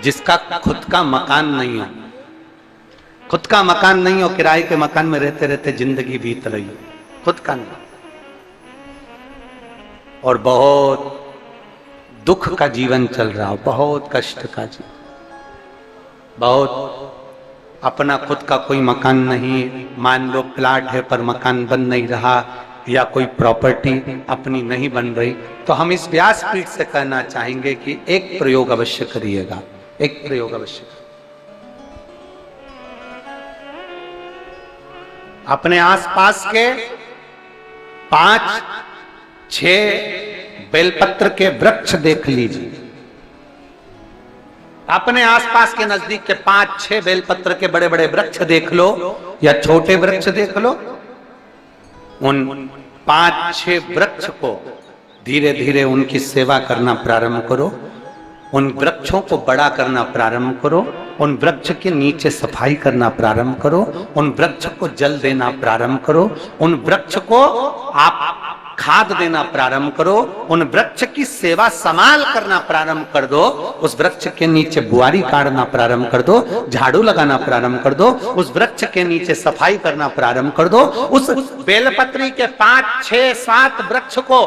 जिसका खुद का मकान नहीं हो, खुद का मकान नहीं हो, किराए के मकान में रहते रहते जिंदगी बीत रही हो, खुद का नहीं, और बहुत दुख का जीवन चल रहा हो, बहुत कष्ट का जीवन, बहुत अपना खुद का कोई मकान नहीं, मान लो प्लाट है पर मकान बन नहीं रहा, या कोई प्रॉपर्टी अपनी नहीं बन रही, तो हम इस व्यासपीठ से कहना चाहेंगे कि एक प्रयोग अवश्य करिएगा, एक प्रयोग अवश्य। अपने आसपास के 5-6 बेलपत्र के वृक्ष देख लीजिए, अपने आसपास के नजदीक के 5-6 बेलपत्र के बड़े बड़े वृक्ष देख लो या छोटे वृक्ष देख लो, उन 5-6 वृक्ष को धीरे धीरे उनकी सेवा करना प्रारंभ करो, उन वृक्षों को बड़ा करना प्रारंभ करो, उन वृक्ष के नीचे सफाई करना प्रारंभ करो, उन वृक्ष को जल देना प्रारंभ करो, उन वृक्ष को आप खाद देना प्रारंभ करो, उन वृक्ष की सेवा संभाल करना प्रारंभ कर दो, उस वृक्ष के नीचे बुआरी काटना प्रारंभ कर दो, झाड़ू लगाना प्रारंभ कर दो, उस वृक्ष के नीचे सफाई करना प्रारंभ कर दो, उस बेलपत्री के 5-6-7 वृक्ष को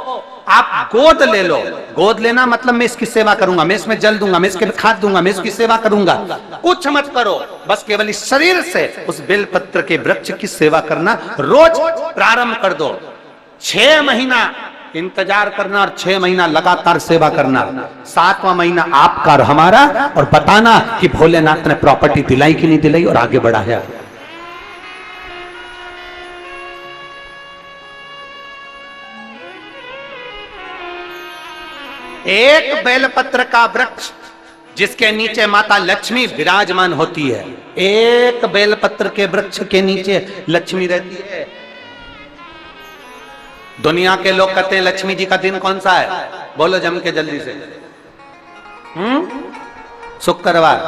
आप गोद ले लो। गोद लेना मतलब मैं इसकी सेवा करूंगा, मैं इसमें जल दूंगा, मैं इसके खाद दूंगा, मैं इसकी सेवा करूंगा, कुछ मत करो, बस केवल इस शरीर से उस बेलपत्र के वृक्ष की सेवा करना रोज प्रारंभ कर दो। 6 महीना इंतजार करना और 6 महीना लगातार सेवा करना, 7वां महीना आपका और हमारा, और बताना कि भोलेनाथ ने प्रॉपर्टी दिलाई कि नहीं दिलाई और आगे बढ़ा है। एक बेलपत्र का वृक्ष जिसके नीचे माता लक्ष्मी विराजमान होती है, एक बेलपत्र के वृक्ष के नीचे लक्ष्मी रहती है। दुनिया के लोग कहते हैं लक्ष्मी जी का दिन कौन सा है, बोलो जम के जल्दी से। शुक्रवार।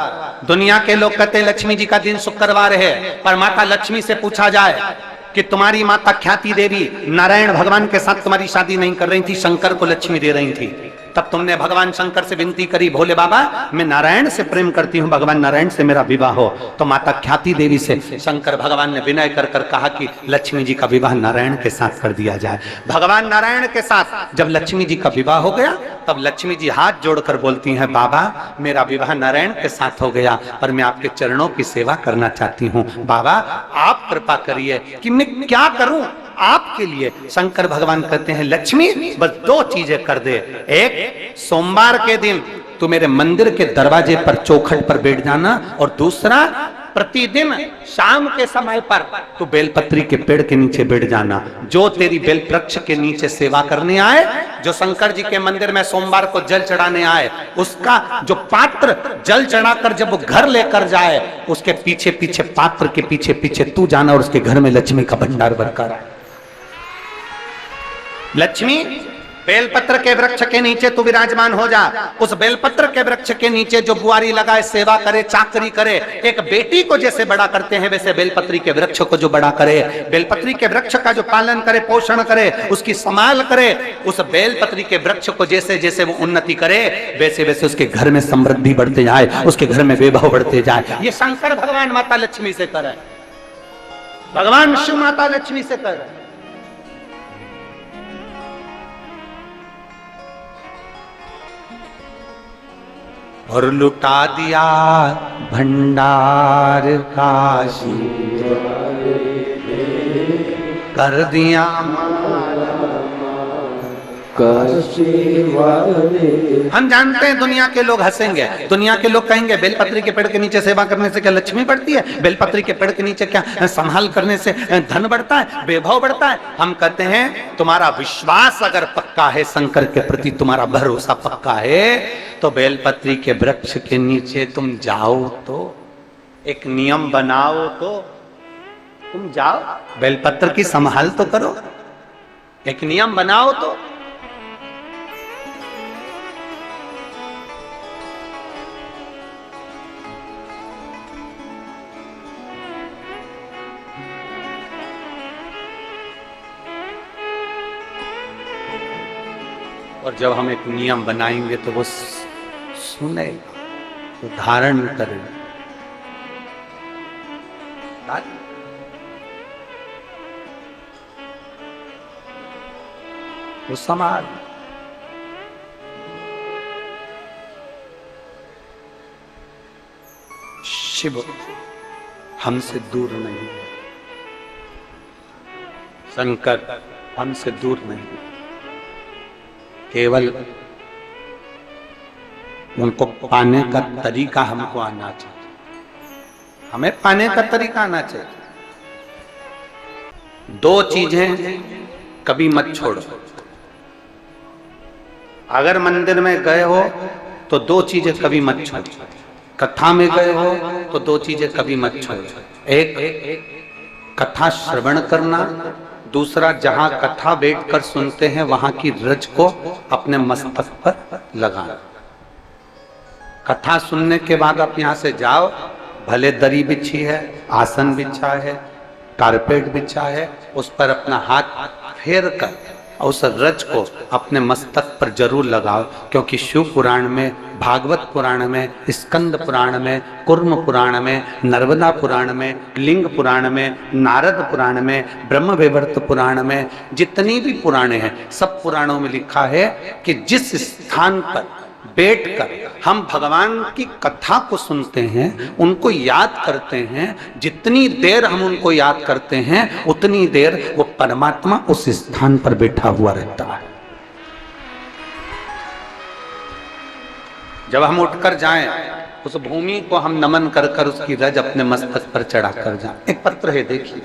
दुनिया के लोग कहते हैं लक्ष्मी जी का दिन शुक्रवार है, पर माता लक्ष्मी से पूछा जाए कि तुम्हारी माता ख्याति देवी नारायण भगवान के साथ तुम्हारी शादी नहीं कर रही थी, शंकर को लक्ष्मी दे रही थी, तब तुमने भगवान शंकर से विनती करी, भोले बाबा मैं नारायण से प्रेम करती हूँ, भगवान नारायण से मेरा विवाह हो, तो माता ख्याति देवी से शंकर भगवान ने विनय कर कर कहा कि लक्ष्मी जी का विवाह नारायण के साथ कर दिया जाए। भगवान नारायण के साथ जब लक्ष्मी जी का विवाह हो गया, तब लक्ष्मी जी हाथ जोड़कर बोलती हैं, बाबा मेरा विवाह नारायण के साथ हो गया, पर मैं आपके चरणों की सेवा करना चाहती हूँ, बाबा आप कृपा करिए कि मैं क्या करूं आपके लिए। शंकर भगवान कहते हैं लक्ष्मी बस 2 चीजें कर दे, एक सोमवार के दिन तू मेरे मंदिर के दरवाजे पर चौखट पर बैठ जाना, और दूसरा प्रतिदिन शाम के समय पर तू बेलपत्री के पेड़ के नीचे बैठ जाना। जो तेरी बेल वृक्ष के नीचे सेवा करने आए, जो शंकर जी के मंदिर में सोमवार को जल चढ़ाने आए, उसका जो पात्र जल चढ़ाकर जब वो घर लेकर जाए, उसके पीछे पीछे पात्र के पीछे पीछे तू जाना और उसके घर में लक्ष्मी का भंडार भरकर आए। लक्ष्मी बेलपत्र के वृक्ष के नीचे तू विराजमान हो जा, उस बेलपत्र के वृक्ष के नीचे जो बुआरी लगाए, सेवा करे, चाकरी करे, एक बेटी को जैसे बड़ा करते हैं वैसे बेलपत्री के वृक्ष को जो बड़ा करे, बेलपत्री के वृक्ष का जो पालन करे, पोषण करे, उसकी संभाल करे, उस बेलपत्री के वृक्ष को जैसे जैसे वो उन्नति करे वैसे वैसे उसके घर में समृद्धि बढ़ते जाए, उसके घर में वैभव बढ़ते जाए। ये शंकर भगवान माता लक्ष्मी से करे, भगवान शिव माता लक्ष्मी से करे। और लुटा दिया भंडार काशी, कर दिया हम जानते हैं दुनिया के लोग हंसेंगे, दुनिया के लोग कहेंगे बेलपत्री के पेड़ के नीचे सेवा करने से क्या लक्ष्मी बढ़ती है, बेलपत्री के पेड़ के नीचे क्या संभाल करने से धन बढ़ता है, वैभव बढ़ता है। हम कहते हैं तुम्हारा विश्वास अगर पक्का है, शंकर के प्रति तुम्हारा भरोसा पक्का है, तो बेलपत्री के वृक्ष के नीचे तुम जाओ, तो एक नियम बनाओ, तो तुम जाओ बेलपत्र की संभाल तो करो, एक नियम बनाओ तो। और जब हम एक नियम बनाएंगे तो वो सुनेगा, तो धारण करे। वो समाज शिव हमसे दूर नहीं है, शंकर हमसे दूर नहीं, केवल उनको पाने का तरीका हमको आना चाहिए, हमें पाने का तरीका आना चाहिए। दो चीजें कभी मत छोड़ो। अगर मंदिर में गए हो तो दो चीजें कभी मत छोड़ो, कथा में गए हो तो दो चीजें कभी मत छोड़ो। एक कथा श्रवण करना, दूसरा जहां कथा बैठकर सुनते हैं वहां की रज को अपने मस्तक पर लगाना। कथा सुनने के बाद आप यहां से जाओ, भले दरी बिछी है, आसन बिछा है, कारपेट बिछा है, उस पर अपना हाथ फेर कर उस रज को अपने मस्तक पर जरूर लगाओ, क्योंकि शिव पुराण में, भागवत पुराण में, स्कंद पुराण में, कुर्म पुराण में, नर्मदा पुराण में, लिंग पुराण में, नारद पुराण में, ब्रह्म वैवर्त पुराण में, जितनी भी पुराणे हैं सब पुराणों में लिखा है कि जिस स्थान पर बैठकर हम भगवान की कथा को सुनते हैं, उनको याद करते हैं, जितनी देर हम उनको याद करते हैं उतनी देर वो परमात्मा उस स्थान पर बैठा हुआ रहता है। जब हम उठकर जाएं, उस भूमि को हम नमन कर कर उसकी रज अपने मस्तक पर चढ़ा कर जाएं। एक पत्र है, देखिए,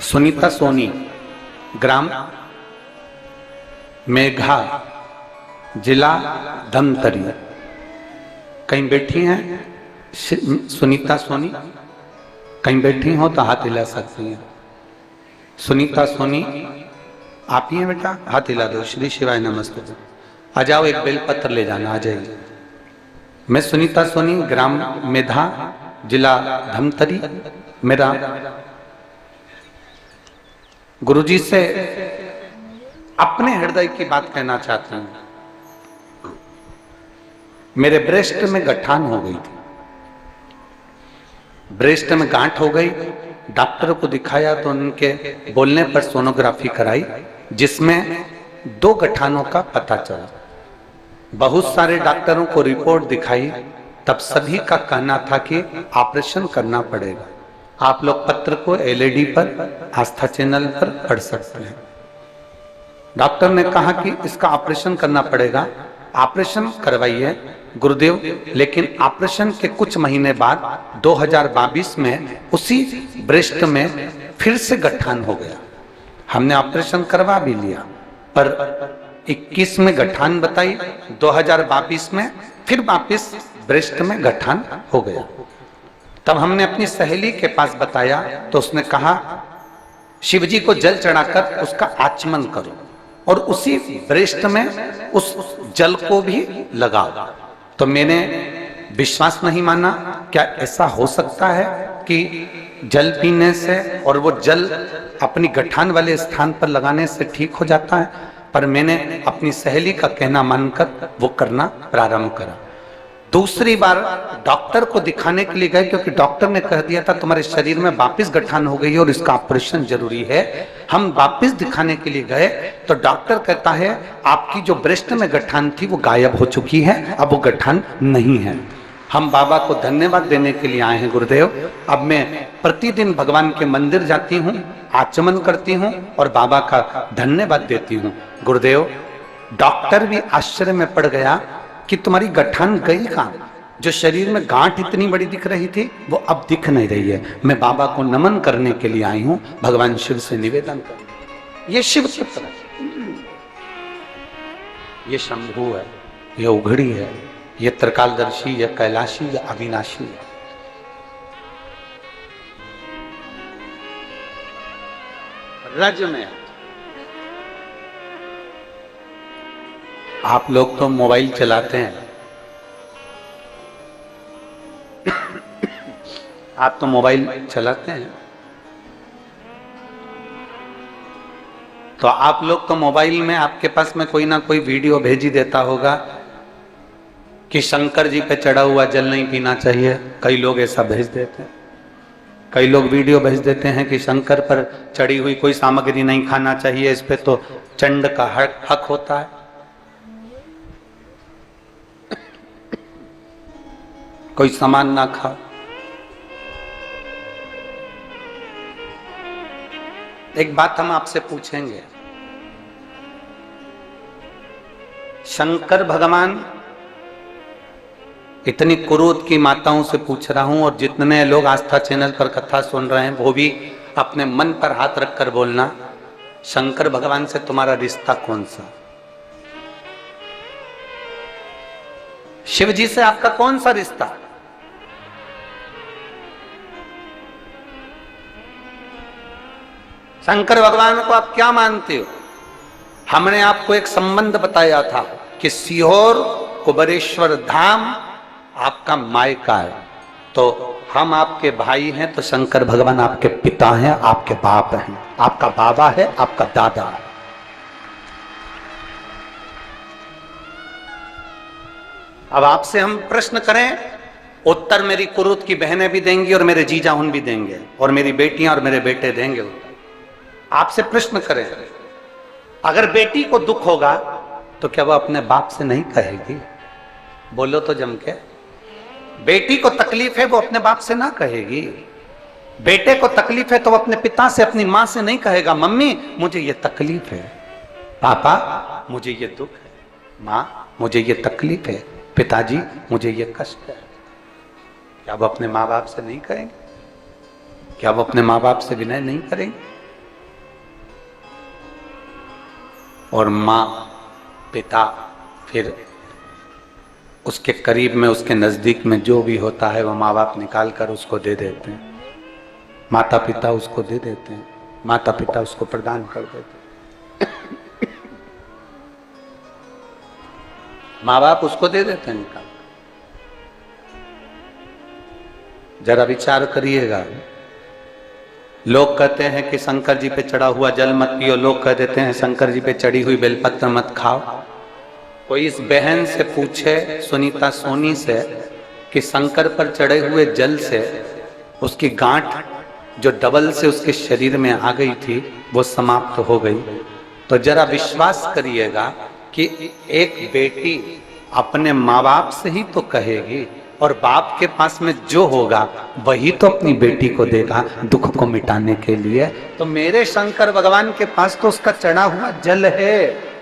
सुनीता सोनी, ग्राम मेघा, जिला धमतरी। कहीं बैठी हैं सुनीता सोनी? कहीं बैठी हो तो हाथ हिला सकती हैं। सुनीता सोनी आप ही हैं बेटा? हाथ हिला दो। श्री शिवाय नमस्ते। आ जाओ, एक बेलपत्र ले जाना, आ जाइए। मैं सुनीता सोनी, ग्राम मेधा, जिला धमतरी। मेरा गुरुजी से अपने हृदय की बात कहना चाहता हूं। मेरे ब्रेस्ट में गठान हो गई थी, ब्रेस्ट में गांठ हो गई। डॉक्टर को दिखाया तो उनके बोलने पर सोनोग्राफी कराई, जिसमें 2 गठानों का पता चला। बहुत सारे डॉक्टरों को रिपोर्ट दिखाई, तब सभी का कहना था कि ऑपरेशन करना पड़ेगा। आप लोग पत्र को एलईडी पर, आस्था चैनल पर पढ़ सकते हैं। डॉक्टर ने कहा कि इसका ऑपरेशन करना पड़ेगा, ऑपरेशन करवाइए गुरुदेव। लेकिन ऑपरेशन के कुछ महीने बाद 2022 में उसी ब्रेस्ट में फिर से गठान हो गया। हमने ऑपरेशन करवा भी लिया, पर 21 में गठान बताई, 2022 में फिर वापिस ब्रेस्ट में गठान हो गया। तब हमने अपनी सहेली के पास बताया तो उसने कहा शिव जी को जल चढ़ाकर उसका आचमन करो और उसी ब्रेस्ट में उस जल को भी लगाओ। तो मैंने विश्वास नहीं माना, क्या ऐसा हो सकता है कि जल पीने से और वो जल अपनी गठान वाले स्थान पर लगाने से ठीक हो जाता है? पर मैंने अपनी सहेली का कहना मानकर वो करना प्रारंभ करा। दूसरी बार डॉक्टर को दिखाने के लिए गए, क्योंकि डॉक्टर ने कह दिया था तुम्हारे शरीर में वापस गठान हो गई है और इसका ऑपरेशन जरूरी है। हम वापस दिखाने के लिए गए तो डॉक्टर कहता है आपकी जो ब्रेस्ट में गठान थी वो गायब हो चुकी है, अब वो गठान नहीं है। हम बाबा को धन्यवाद देने के लिए आए हैं गुरुदेव। अब मैं प्रतिदिन भगवान के मंदिर जाती हूँ, आचमन करती हूँ और बाबा का धन्यवाद देती हूँ। गुरुदेव, डॉक्टर भी आश्चर्य में पड़ गया कि तुम्हारी गठान गई कहाँ? जो शरीर में गांठ इतनी बड़ी दिख रही थी वो अब दिख नहीं रही है। मैं बाबा को नमन करने के लिए आई हूं, भगवान शिव से निवेदन करने। ये शिव पुत्र है, ये शंभु है, ये उघड़ी है, ये त्रिकालदर्शी, ये कैलाशी, ये अविनाशी है। रज में आप लोग तो मोबाइल चलाते हैं, आप तो मोबाइल चलाते हैं। तो आप लोग तो मोबाइल में आपके पास में कोई ना कोई वीडियो भेज ही देता होगा कि शंकर जी पे चढ़ा हुआ जल नहीं पीना चाहिए। कई लोग ऐसा भेज देते हैं, कई लोग वीडियो भेज देते हैं कि शंकर पर चढ़ी हुई कोई सामग्री नहीं खाना चाहिए, इस पे तो चंड का हक होता है। कोई सामान ना खाओ। एक बात हम आपसे पूछेंगे, शंकर भगवान, इतनी कुरूत की माताओं से पूछ रहा हूं और जितने लोग आस्था चैनल पर कथा सुन रहे हैं वो भी अपने मन पर हाथ रखकर बोलना, शंकर भगवान से तुम्हारा रिश्ता कौन सा? शिव जी से आपका कौन सा रिश्ता? शंकर भगवान को आप क्या मानते हो? हमने आपको एक संबंध बताया था कि सीहोर कुबेरेश्वर धाम आपका मायका है, तो हम आपके भाई हैं, तो शंकर भगवान आपके पिता हैं, आपके बाप हैं, आपका बाबा है, आपका दादा है। अब आपसे हम प्रश्न करें, उत्तर मेरी कुरुत की बहनें भी देंगी और मेरे जीजा उन भी देंगे और मेरी बेटियां और मेरे बेटे देंगे उत्तर। आपसे प्रश्न करें, अगर बेटी को दुख होगा तो क्या वो अपने बाप से नहीं कहेगी? बोलो तो जम के। बेटी को तकलीफ है वो अपने बाप से ना कहेगी। बेटे को तकलीफ है तो वो अपने पिता से, अपनी मां से नहीं कहेगा, मम्मी मुझे ये तकलीफ है, पापा मुझे ये दुख है, मां मुझे ये तकलीफ है, पिताजी मुझे ये कष्ट है। क्या वो अपने माँ बाप से नहीं कहेंगे? क्या वो अपने माँ बाप से विनय नहीं करेंगे? और माँ, पिता, फिर उसके करीब में, उसके नजदीक में जो भी होता है वो माँ बाप निकाल कर उसको दे देते हैं। माता पिता उसको दे देते हैं, माता पिता उसको प्रदान कर देते हैं। माँ बाप उसको दे देते हैं निकाल। जरा विचार करिएगा। लोग कहते हैं कि शंकर जी पे चढ़ा हुआ जल मत पियो, लोग कह देते हैं शंकर जी पे चढ़ी हुई बेलपत्र मत खाओ। कोई इस बहन से पूछे, सुनीता सोनी से, कि शंकर पर चढ़े हुए जल से उसकी गांठ जो डबल से उसके शरीर में आ गई थी वो समाप्त हो गई, तो जरा विश्वास करिएगा कि एक बेटी अपने माँ बाप से ही तो कहेगी, और बाप के पास में जो होगा वही तो अपनी बेटी को देगा दुख को मिटाने के लिए। तो मेरे शंकर भगवान के पास तो उसका चढ़ा हुआ जल है।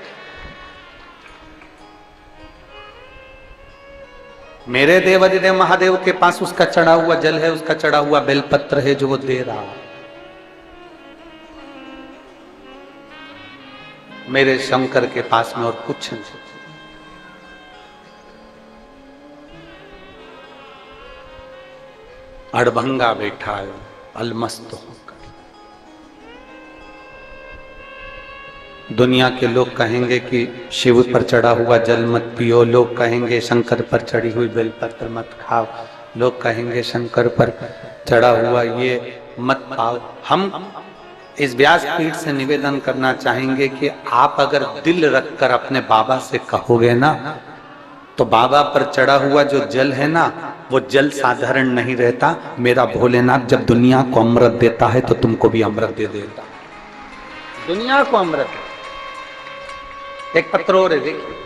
मेरे देवाधिदेव महादेव के पास उसका चढ़ा हुआ जल है, उसका चढ़ा हुआ बेलपत्र है जो वो दे रहा है। मेरे शंकर के पास में और कुछ नहीं। अड़भंगा बैठा है अलमस्त होकर। दुनिया के लोग कहेंगे कि शिव पर चढ़ा हुआ जल मत पियो, लोग कहेंगे शंकर पर चढ़ी हुई बेलपत्र मत खाओ, लोग कहेंगे शंकर पर चढ़ा हुआ ये मत पाओ। हम इस व्यासपीठ से निवेदन करना चाहेंगे कि आप अगर दिल रखकर अपने बाबा से कहोगे ना, तो बाबा पर चढ़ा हुआ जो जल है ना, वो जल साधारण नहीं रहता। मेरा भोलेनाथ जब दुनिया को अमृत देता है तो तुमको भी अमृत दे देता। दुनिया को अमृत। एक पत्र और है, देखिए।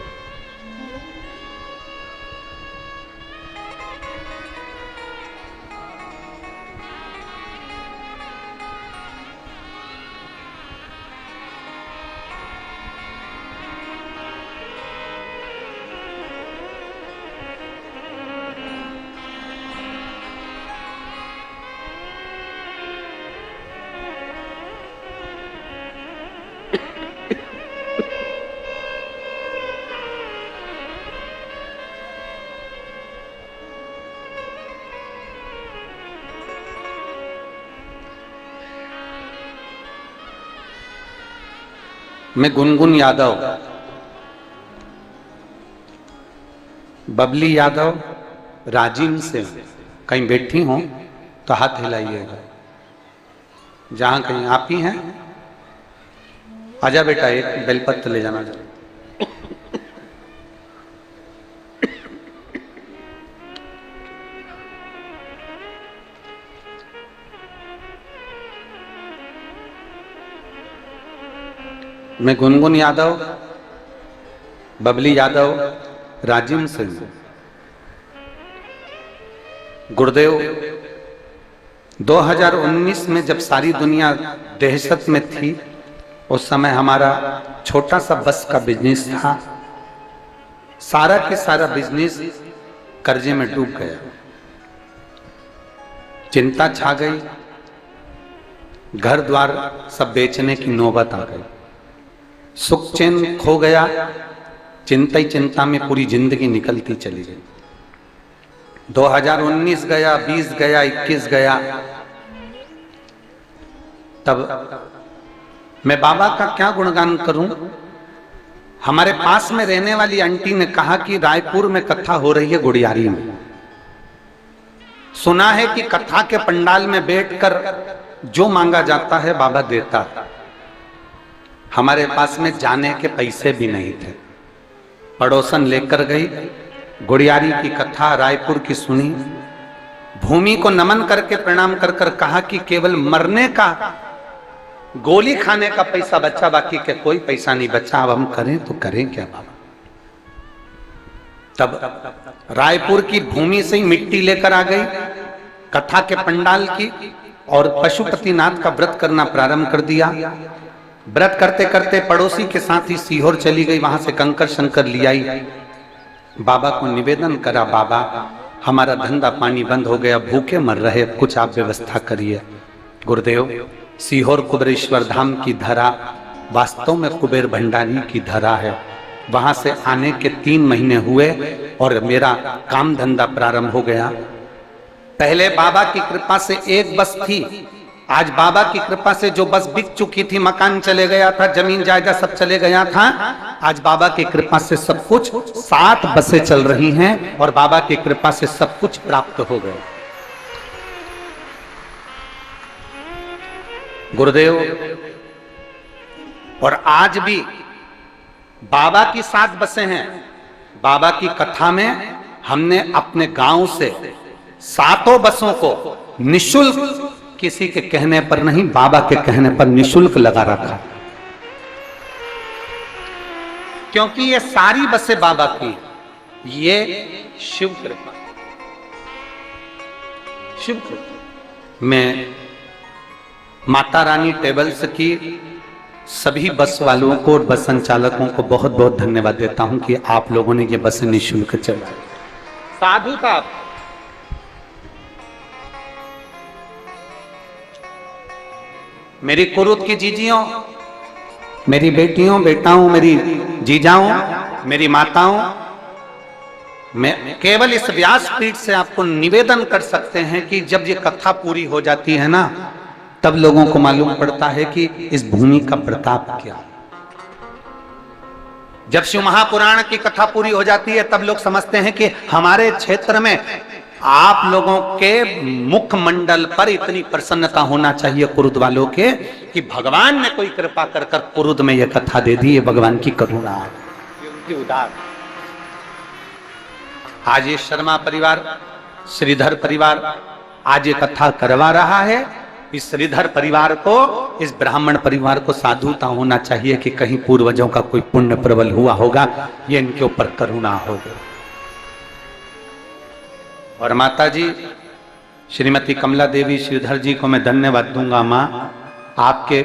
मैं गुनगुन यादव, बबली यादव राजीव से कहीं बैठी हो तो हाथ हिलाइएगा। जहां कहीं आप ही हैं आजा बेटा, एक बेलपत्र ले जाना जरा। मैं गुनगुन यादव, बबली यादव, राजिम सिंह, गुरुदेव 2019 में जब सारी दुनिया दहशत में थी, उस समय हमारा छोटा सा बस का बिजनेस था। सारा के सारा बिजनेस कर्जे में डूब गया। चिंता छा गई, घर द्वार सब बेचने की नौबत आ गई। सुख चैन खो गया, चिंता ही चिंता में पूरी जिंदगी निकलती चली गई। 2019 गया, 20 गया, 21 गया। तब मैं बाबा का क्या गुणगान करूं। हमारे पास में रहने वाली आंटी ने कहा कि रायपुर में कथा हो रही है गुड़ियारी में। सुना है कि कथा के पंडाल में बैठकर जो मांगा जाता है बाबा देता है। हमारे पास में जाने के पैसे भी नहीं थे। पड़ोसन लेकर गई, गुड़ियारी की कथा रायपुर की सुनी। भूमि को नमन करके प्रणाम कर कर कहा कि केवल मरने का, गोली खाने का पैसा बचा, बाकी के कोई पैसा नहीं बचा। अब हम करें तो करें क्या बाबा। तब रायपुर की भूमि से ही मिट्टी लेकर आ गई कथा के पंडाल की, और पशुपतिनाथ का व्रत करना प्रारंभ कर दिया। व्रत करते करते पड़ोसी के साथ ही सीहोर चली गई, वहां से कंकर शंकर ले आई। बाबा को निवेदन करा, बाबा हमारा धंधा पानी बंद हो गया, भूखे मर रहे, कुछ आप व्यवस्था करिए। गुरुदेव, सीहोर कुबेरेश्वर धाम की धरा वास्तव में कुबेर भंडारी की धरा है। वहां से आने के 3 महीने हुए और मेरा काम धंधा प्रारंभ हो गया। पहले बाबा की कृपा से एक बस थी, आज बाबा की कृपा से जो बस बिक चुकी थी, मकान चले गया था, जमीन जायदाद सब चले गया था, आज बाबा की कृपा से सब कुछ 7 बसें चल रही हैं और बाबा की कृपा से सब कुछ प्राप्त हो गए। गुरुदेव, और आज भी बाबा की 7 बसें हैं। बाबा की कथा में हमने अपने गांव से 7 बसों को निशुल्क, किसी के कहने पर नहीं, बाबा के कहने पर निशुल्क लगा रखा, क्योंकि ये सारी बसें बाबा की, ये शिव कृपा, शिव कृपा। मैं माता रानी ट्रेवल्स की सभी बस वालों को और बस संचालकों को बहुत बहुत धन्यवाद देता हूं कि आप लोगों ने ये बसें निःशुल्क चलाई। साधु का मेरी कुरुत की जीजियों, मेरी बेटियों, बेटाओं, मेरी जीजाओं, मेरी माताओं, मैं केवल इस व्यासपीठ से आपको निवेदन कर सकते हैं कि जब ये कथा पूरी हो जाती है ना, तब लोगों को मालूम पड़ता है कि इस भूमि का प्रताप क्या। जब शिव महापुराण की कथा पूरी हो जाती है तब लोग समझते हैं कि हमारे क्षेत्र में आप लोगों के मुखमंडल पर इतनी प्रसन्नता होना चाहिए कुरुद वालों के, कि भगवान ने कोई कृपा कर कर कुरुद में यह कथा दे दी। ये भगवान की करुणा है, उनकी उदार। आज ये शर्मा परिवार, श्रीधर परिवार आज ये कथा करवा रहा है। इस श्रीधर परिवार को, इस ब्राह्मण परिवार को साधुता होना चाहिए कि कहीं पूर्वजों का कोई पुण्य प्रबल हुआ होगा, ये इनके ऊपर करुणा होगी। और माता जी श्रीमती कमला देवी श्रीधर जी को मैं धन्यवाद दूंगा। माँ, आपके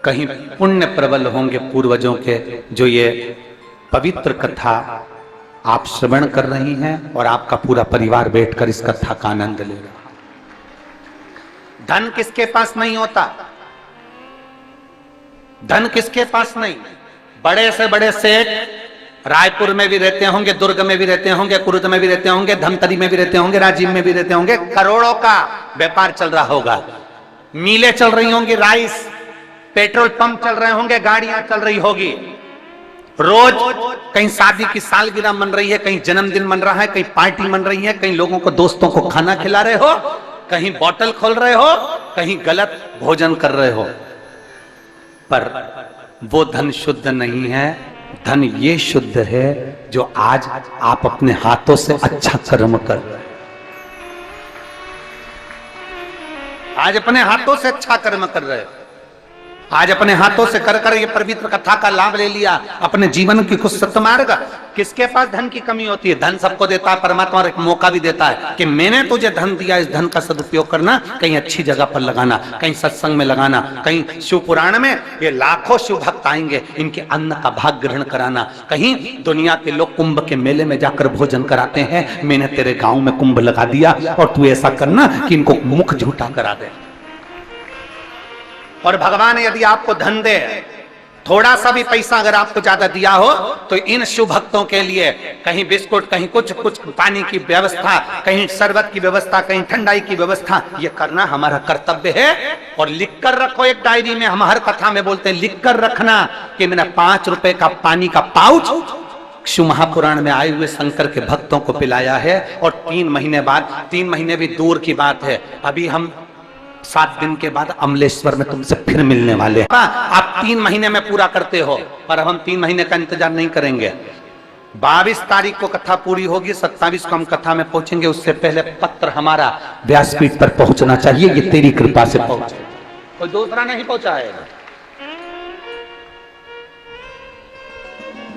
कहीं पुण्य प्रबल होंगे पूर्वजों के, जो ये पवित्र कथा आप श्रवण कर रही हैं और आपका पूरा परिवार बैठकर इस कथा का आनंद ले रहा। धन किसके पास नहीं होता, धन किसके पास नहीं। बड़े से बड़े सेठ रायपुर में भी रहते होंगे, दुर्ग में भी रहते होंगे, कुरुद में भी रहते होंगे, धमतरी में भी रहते होंगे, राजीव में भी रहते होंगे, करोड़ों का व्यापार चल रहा होगा, मिलें चल रही होंगी, राइस, पेट्रोल पंप चल रहे होंगे, गाड़ियां चल रही होगी, रोज कहीं शादी की सालगिरह मन रही है, कहीं जन्मदिन मन रहा है, कहीं पार्टी मन रही है, कहीं लोगों को दोस्तों को खाना खिला रहे हो, कहीं बोतल खोल रहे हो, कहीं गलत भोजन कर रहे हो। पर वो धन शुद्ध नहीं है। धन ये शुद्ध है जो आज आप अपने हाथों से अच्छा कर्म कर रहे हैं। आज अपने हाथों से अच्छा कर्म कर रहे हो। आज अपने हाथों से कर कर ये पवित्र कथा का लाभ ले लिया, अपने जीवन की कुछ सत्मार्ग। किसके पास धन की कमी होती है? धन सबको देता है परमात्मा, और एक मौका भी देता है कि मैंने तुझे धन दिया, इस धन का सदुपयोग करना, कहीं अच्छी जगह पर लगाना, कहीं सत्संग में लगाना, कहीं शिव पुराण में ये लाखों शिव भक्त आएंगे, इनके अन्न का भाग ग्रहण कराना। कहीं दुनिया के लोग कुंभ के मेले में जाकर भोजन कराते हैं, मैंने तेरे गांव में कुंभ लगा दिया और तू ऐसा करना कि इनको मुख झूठा करा दे। और भगवान यदि आपको धन दे, थोड़ा सा भी पैसा अगर आपको ज्यादा दिया हो, तो इन शिव भक्तों के लिए कहीं बिस्कुट, कहीं कुछ कुछ पानी की व्यवस्था, कहीं शरबत की व्यवस्था, कहीं ठंडाई की व्यवस्था, ये करना हमारा कर्तव्य है। और लिख कर रखो एक डायरी में, हम हर कथा में बोलते हैं लिख कर रखना कि मैंने 5 रुपए का पानी का पाउच शिव महापुराण में आए हुए शंकर के भक्तों को पिलाया है। और 3 महीने बाद, 3 महीने भी दूर की बात है, अभी हम 7 दिन के बाद अमलेश्वर में तुमसे फिर मिलने वाले हैं। आप 3 महीने में पूरा करते हो, पर अब हम 3 महीने का इंतजार नहीं करेंगे। 22 तारीख को कथा पूरी होगी, 27 को हम कथा में पहुंचेंगे। उससे पहले पत्र हमारा व्यासपीठ पर पहुंचना चाहिए। ये तेरी कृपा से पहुंचे, कोई दूसरा नहीं पहुंचाएगा।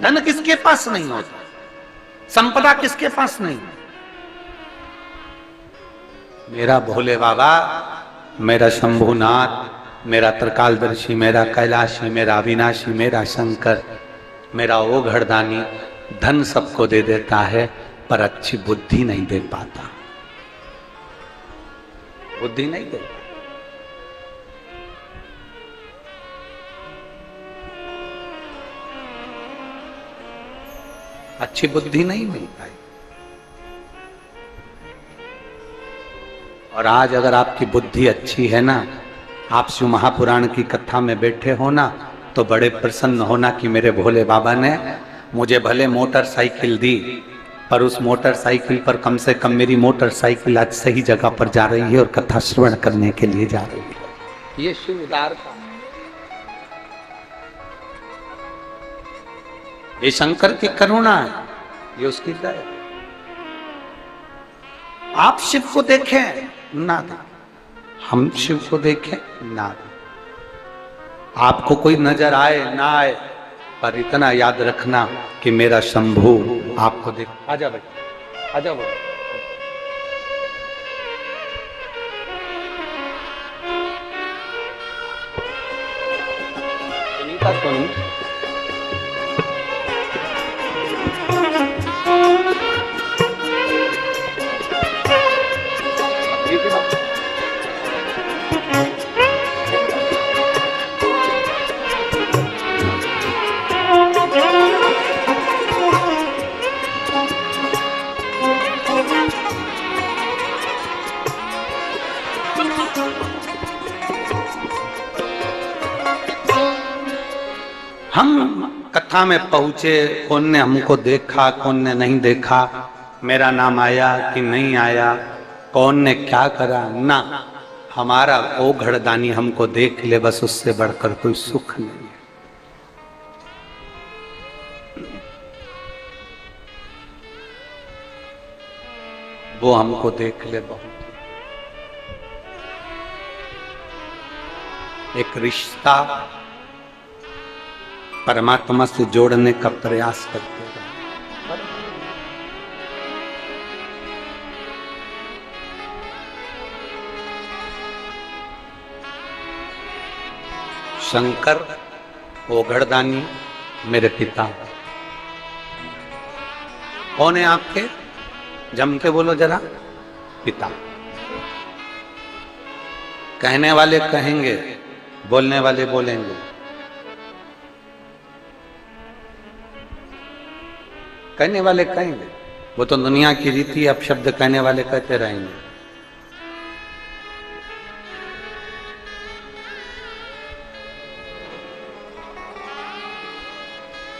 धन किसके पास नहीं होता, संपदा किसके पास नहीं। मेरा भोले बाबा, मेरा शंभुनाथ, मेरा त्रिकालदर्शी, मेरा कैलाशी, मेरा अविनाशी, मेरा शंकर, मेरा वो घरदानी धन सबको दे देता है, पर अच्छी बुद्धि नहीं दे पाता। बुद्धि नहीं दे, अच्छी बुद्धि नहीं मिल पाई। और आज अगर आपकी बुद्धि अच्छी है ना, आप शिव महापुराण की कथा में बैठे हो ना, तो बड़े प्रसन्न होना कि मेरे भोले बाबा ने मुझे भले मोटरसाइकिल दी, पर उस मोटरसाइकिल पर कम से कम मेरी मोटरसाइकिल आज सही जगह पर जा रही है और कथा श्रवण करने के लिए जा रही है। ये शिव उदारता, ये शंकर की करुणा है, ये उसकी दया। आप शिव को देखें ना दें, हम शिव को देखें ना दें, आपको कोई नजर आए ना आए, पर इतना याद रखना कि मेरा शंभू आपको देख। आजा भाई, आजा भाई। सुनीता सुनी, हम कथा में पहुंचे, कौन ने हमको देखा, कौन ने नहीं देखा, मेरा नाम आया कि नहीं आया, कौन ने क्या करा ना, हमारा ओ घड़दानी हमको देख ले, बस उससे बढ़कर कोई सुख नहीं है। वो हमको देख ले बहुत। एक रिश्ता परमात्मा से जोड़ने का प्रयास करते हैं। शंकर ओघड़दानी मेरे पिता। कौन है आपके? जम के बोलो जरा। पिता। कहने वाले कहेंगे, बोलने वाले बोलेंगे। कहने वाले कहेंगे, वो तो दुनिया की रीति, अब शब्द कहने वाले कहते रहेंगे।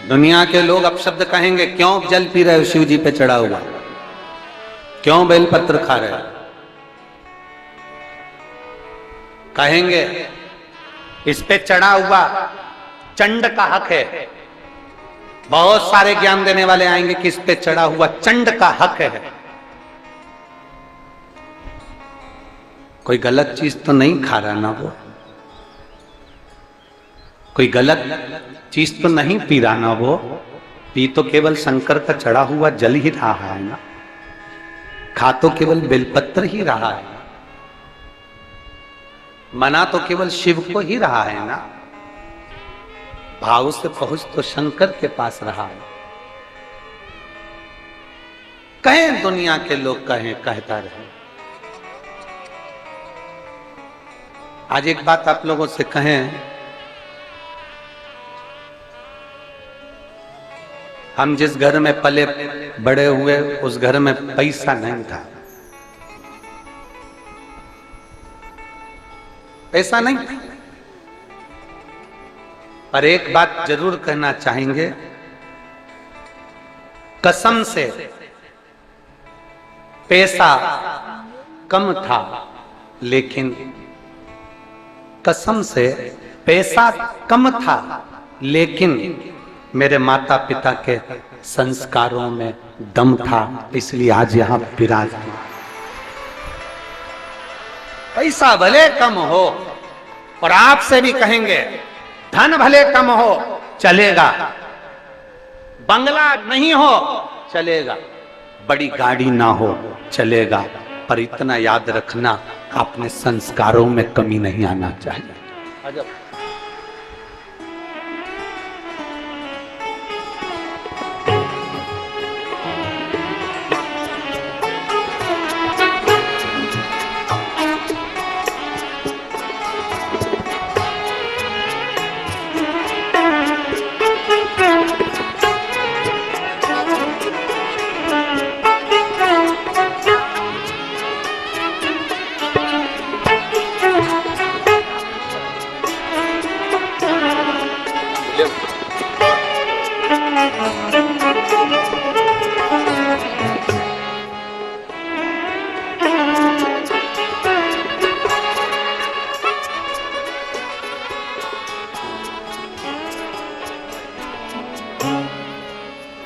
दुनिया के लोग अब शब्द कहेंगे, क्यों जल पी रहे हो शिव जी पे चढ़ा हुआ, क्यों बेलपत्र खा रहे हो। कहेंगे इस पे चढ़ा हुआ चंड का हक है। बहुत सारे ज्ञान देने वाले आएंगे कि इस पे चढ़ा हुआ चंड का हक है। कोई गलत चीज तो नहीं खा रहा ना वो, कोई गलत चीज तो नहीं पी रहा ना वो, पी तो केवल शंकर का चढ़ा हुआ जल ही रहा है ना, खा तो केवल बेलपत्र ही रहा है, मना तो केवल शिव को ही रहा है ना, भाव से पहुंच तो शंकर के पास रहा है। कहें दुनिया के लोग कहें, कहता रहे। आज एक बात आप लोगों से कहें, हम जिस घर में पले बड़े हुए उस घर में पैसा नहीं था, पैसा नहीं था, पर एक बात जरूर कहना चाहेंगे, कसम से पैसा कम था, लेकिन कसम से पैसा कम था, लेकिन मेरे माता पिता के संस्कारों में दम था, इसलिए आज यहां विराजमान। पैसा भले कम हो, और आपसे भी कहेंगे धन भले कम हो चलेगा, बंगला नहीं हो चलेगा, बड़ी गाड़ी ना हो चलेगा, पर इतना याद रखना अपने संस्कारों में कमी नहीं आना चाहिए। अजब।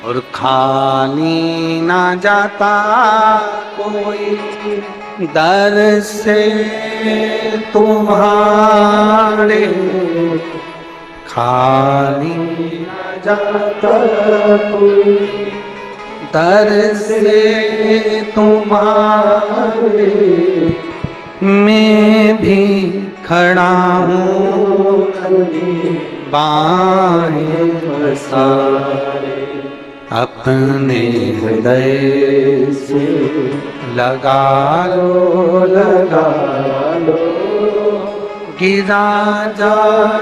और खाली ना जाता कोई दर से तुम्हारे, खाली ना जाता कोई दर से तुम्हारे, मैं भी खड़ा हूँ बाहें पसारे, अपने हृदय से लगा लो गिरा जा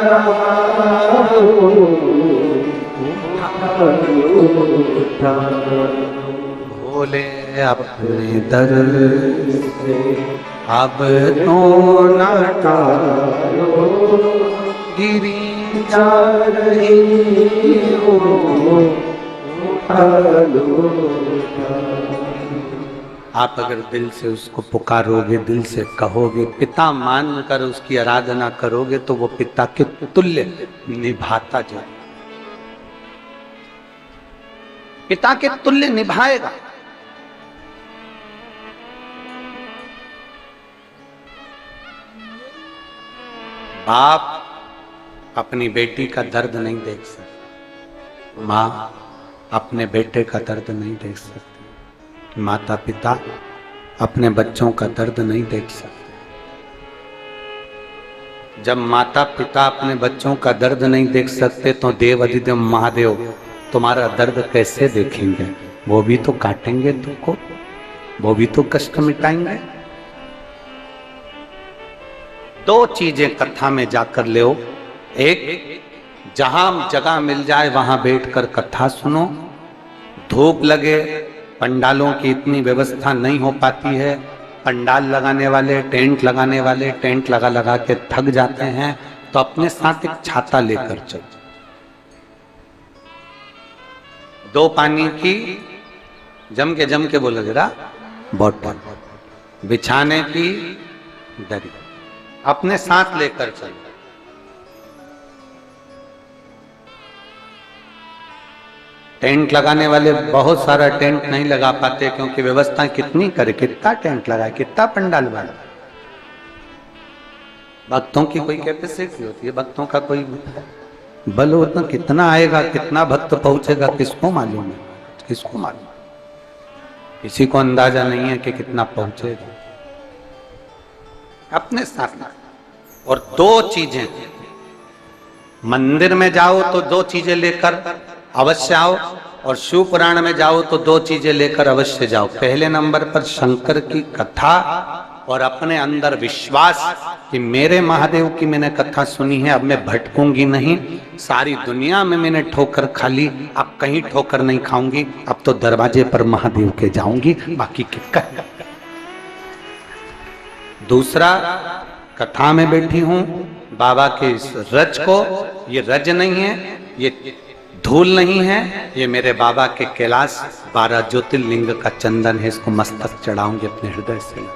रहा भोले अपने दर से अब तो न टालो, गिरी जा रही हो आप अगर दिल से उसको पुकारोगे, दिल से कहोगे, पिता मानकर उसकी आराधना करोगे, तो वो पिता के तुल्य निभाता जाए, पिता के तुल्य निभाएगा। बाप अपनी बेटी का दर्द नहीं देख सकती, माँ अपने बेटे का दर्द नहीं देख सकती, माता पिता अपने बच्चों का दर्द नहीं देख सकते। जब माता पिता अपने बच्चों का दर्द नहीं देख सकते तो देव अधिदेव महादेव तुम्हारा दर्द कैसे देखेंगे? वो भी तो काटेंगे तुमको, वो भी तो कष्ट मिटाएंगे। दो चीजें कथा में जाकर ले, एक जहां जगह मिल जाए वहां बैठकर कथा सुनो, धूप लगे, पंडालों की इतनी व्यवस्था नहीं हो पाती है, पंडाल लगाने वाले टेंट लगाने वाले टेंट लगा लगा के थक जाते हैं, तो अपने साथ एक छाता लेकर चलो, दो पानी की जम के बोलो जरा बोतल, बिछाने की दरी अपने साथ लेकर चलो। टेंट लगाने वाले बहुत सारा टेंट नहीं लगा पाते, क्योंकि व्यवस्था कितनी करे, कितना टेंट लगाए, कितना पंडाल बना। भक्तों की कोई कैपेसिटी होती है, भक्तों का कोई बल होता, कितना आएगा, कितना भक्त पहुंचेगा, किसको मालूम है, किसको मालूम, किसी को अंदाजा नहीं है कि कितना पहुंचेगा। अपने साथ। और दो चीजें, मंदिर में जाओ तो दो चीजें लेकर अवश्य आओ, और शिव पुराण में जाओ तो दो चीजें लेकर अवश्य जाओ। पहले नंबर पर शंकर की कथा और अपने अंदर विश्वास कि मेरे महादेव की मैंने कथा सुनी है, अब मैं भटकूंगी नहीं, सारी दुनिया में मैंने ठोकर खा ली, अब कहीं ठोकर नहीं खाऊंगी, अब तो दरवाजे पर महादेव के जाऊंगी, बाकी क्या। दूसरा, कथा में बैठी हूं बाबा के इस रज को, ये रज नहीं है, ये धूल नहीं है, ये मेरे बाबा के कैलाश 12 ज्योतिर्लिंग का चंदन है, इसको मस्तक चढ़ाऊंगी अपने हृदय से।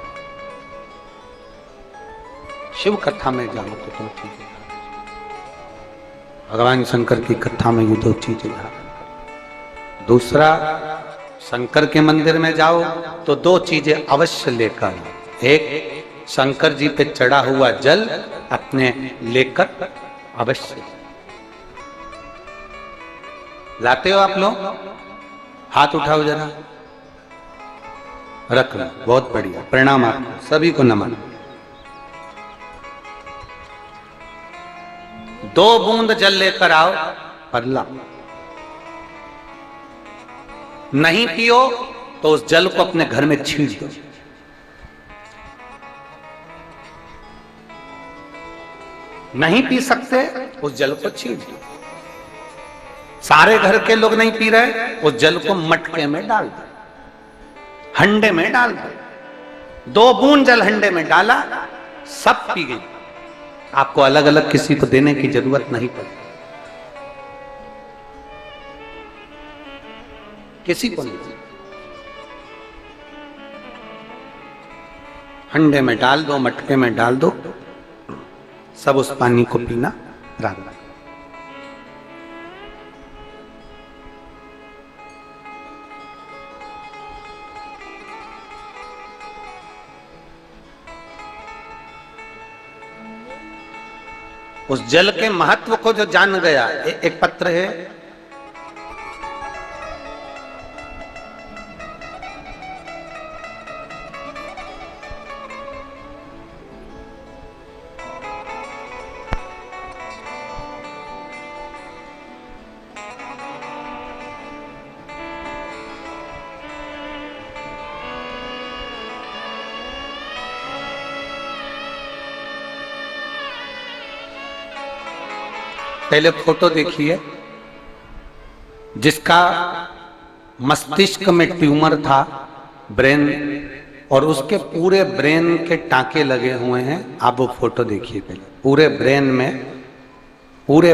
शिव कथा में जाओ तो दो चीजें, भगवान शंकर की कथा में ये दो चीजें। दूसरा, शंकर के मंदिर में जाओ तो दो चीजें अवश्य लेकर, एक शंकर जी पे चढ़ा हुआ जल अपने लेकर अवश्य। लाते हो आप लोग? हाथ उठाओ जरा, रख लो, बहुत बढ़िया, प्रणाम आपको, सभी को नमन। 2 बूंद जल लेकर आओ, परला। नहीं पियो तो उस जल को अपने घर में छींट दो। नहीं पी सकते, उस जल को छींट दो। सारे घर के लोग नहीं पी रहे, उस जल को मटके में डाल दो, हंडे में डाल दो। 2 बूंद जल हंडे में डाला, सब पी गई। आपको अलग अलग किसी को देने की जरूरत नहीं पड़ी, किसी को नहीं। हंडे में डाल दो, मटके में डाल दो, सब उस पानी को पीना राधा। उस जल के महत्व को जो जान गया, एक पत्र है, पहले फोटो देखिए, जिसका मस्तिष्क में ट्यूमर था, ब्रेन, और उसके पूरे ब्रेन के टांके लगे हुए हैं। आप वो फोटो देखिए पहले, पूरे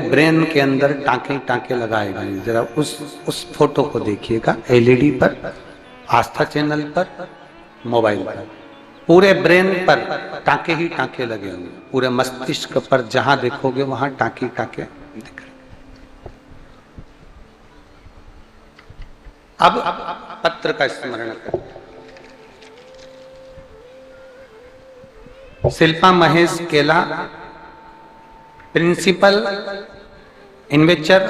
ब्रेन के अंदर टांके टांके लगाए गए। जरा उस फोटो को देखिएगा, एलईडी पर, आस्था चैनल पर, मोबाइल पर, पूरे ब्रेन पर टांके ही टांके लगे होंगे, पूरे मस्तिष्क पर जहां देखोगे वहां टांके टांके दिख रहे। अब पत्र का स्मरण करें। Shilpa Mahesh Kela, principal investor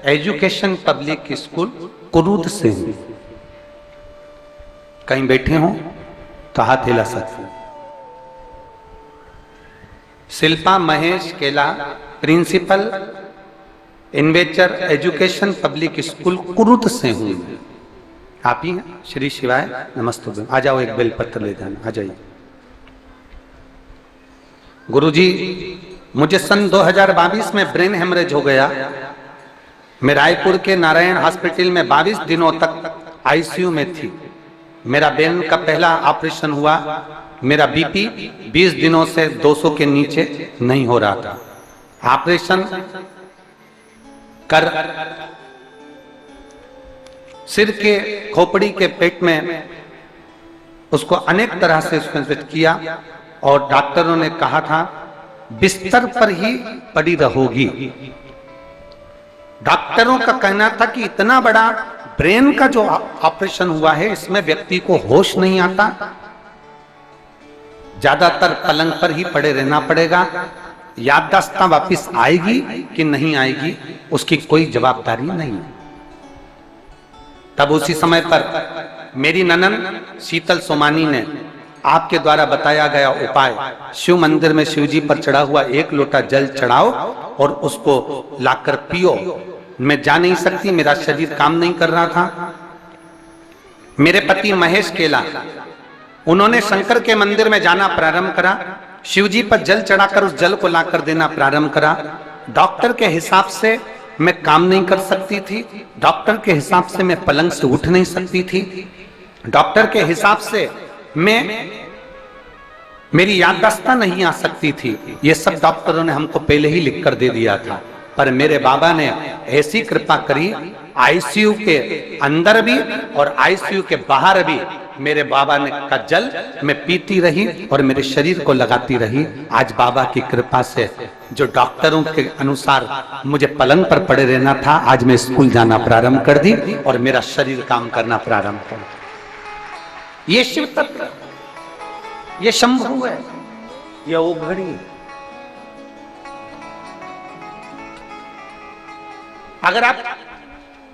education public school Kurud से हूं। कहीं बैठे हो तो हाथ हिला सकते। Shilpa Mahesh Kela, principal investor education public school Kurud से हूं। आप ही हैं? श्री शिवाय, नमस्ते। आ जाओ, एक बेलपत्र ले जाना, आ जाइए। गुरुजी, मुझे सन 2022 में ब्रेन हेमरेज हो गया। मैं रायपुर के नारायण हॉस्पिटल में 22 दिनों तक आईसीयू में थी। मेरा ब्रेन का पहला ऑपरेशन हुआ। मेरा बीपी 20 दिनों से 200 के नीचे नहीं हो रहा था। ऑपरेशन कर सिर के खोपड़ी के पेट में उसको अनेक तरह से किया, और डॉक्टरों ने कहा था बिस्तर पर ही पड़ी रहोगी। डॉक्टरों का कहना था कि इतना बड़ा ब्रेन का जो ऑपरेशन हुआ है इसमें व्यक्ति को होश नहीं आता, ज्यादातर पलंग पर ही पड़े रहना पड़ेगा, याददाश्त वापिस आएगी कि नहीं आएगी उसकी कोई जवाबदारी नहीं। तब उसी समय पर मेरी ननन शीतल सोमानी ने आपके द्वारा बताया गया उपाय, शिव मंदिर में शिव जी पर चढ़ा हुआ 1 लोटा जल चढ़ाओ और उसको लाकर पियो। मैं जा नहीं सकती, मेरा शरीर काम नहीं कर रहा था। मेरे पति महेश केला, उन्होंने शंकर के मंदिर में जाना प्रारंभ करा, शिव जी पर जल चढ़ाकर उस जल को लाकर देना प्रारंभ करा। डॉक्टर के हिसाब से मैं काम नहीं कर सकती थी, डॉक्टर के हिसाब से मैं पलंग से उठ नहीं सकती थी, डॉक्टर के हिसाब से मेरी याददाश्त नहीं आ सकती थी। ये सब डॉक्टरों ने हमको पहले ही लिख कर दे दिया था। पर मेरे बाबा ने ऐसी कृपा करी, आईसीयू के अंदर भी और आईसीयू के बाहर भी मेरे बाबा ने का जल मैं पीती रही और मेरे शरीर को लगाती रही। आज बाबा की कृपा से जो डॉक्टरों के अनुसार मुझे पलंग पर पड़े रहना था, आज मैं स्कूल जाना प्रारंभ कर दी और मेरा शरीर काम करना प्रारंभ कर दिया। ये शिव तत्व, ये शंभु है, ये ओघड़ी। अगर आप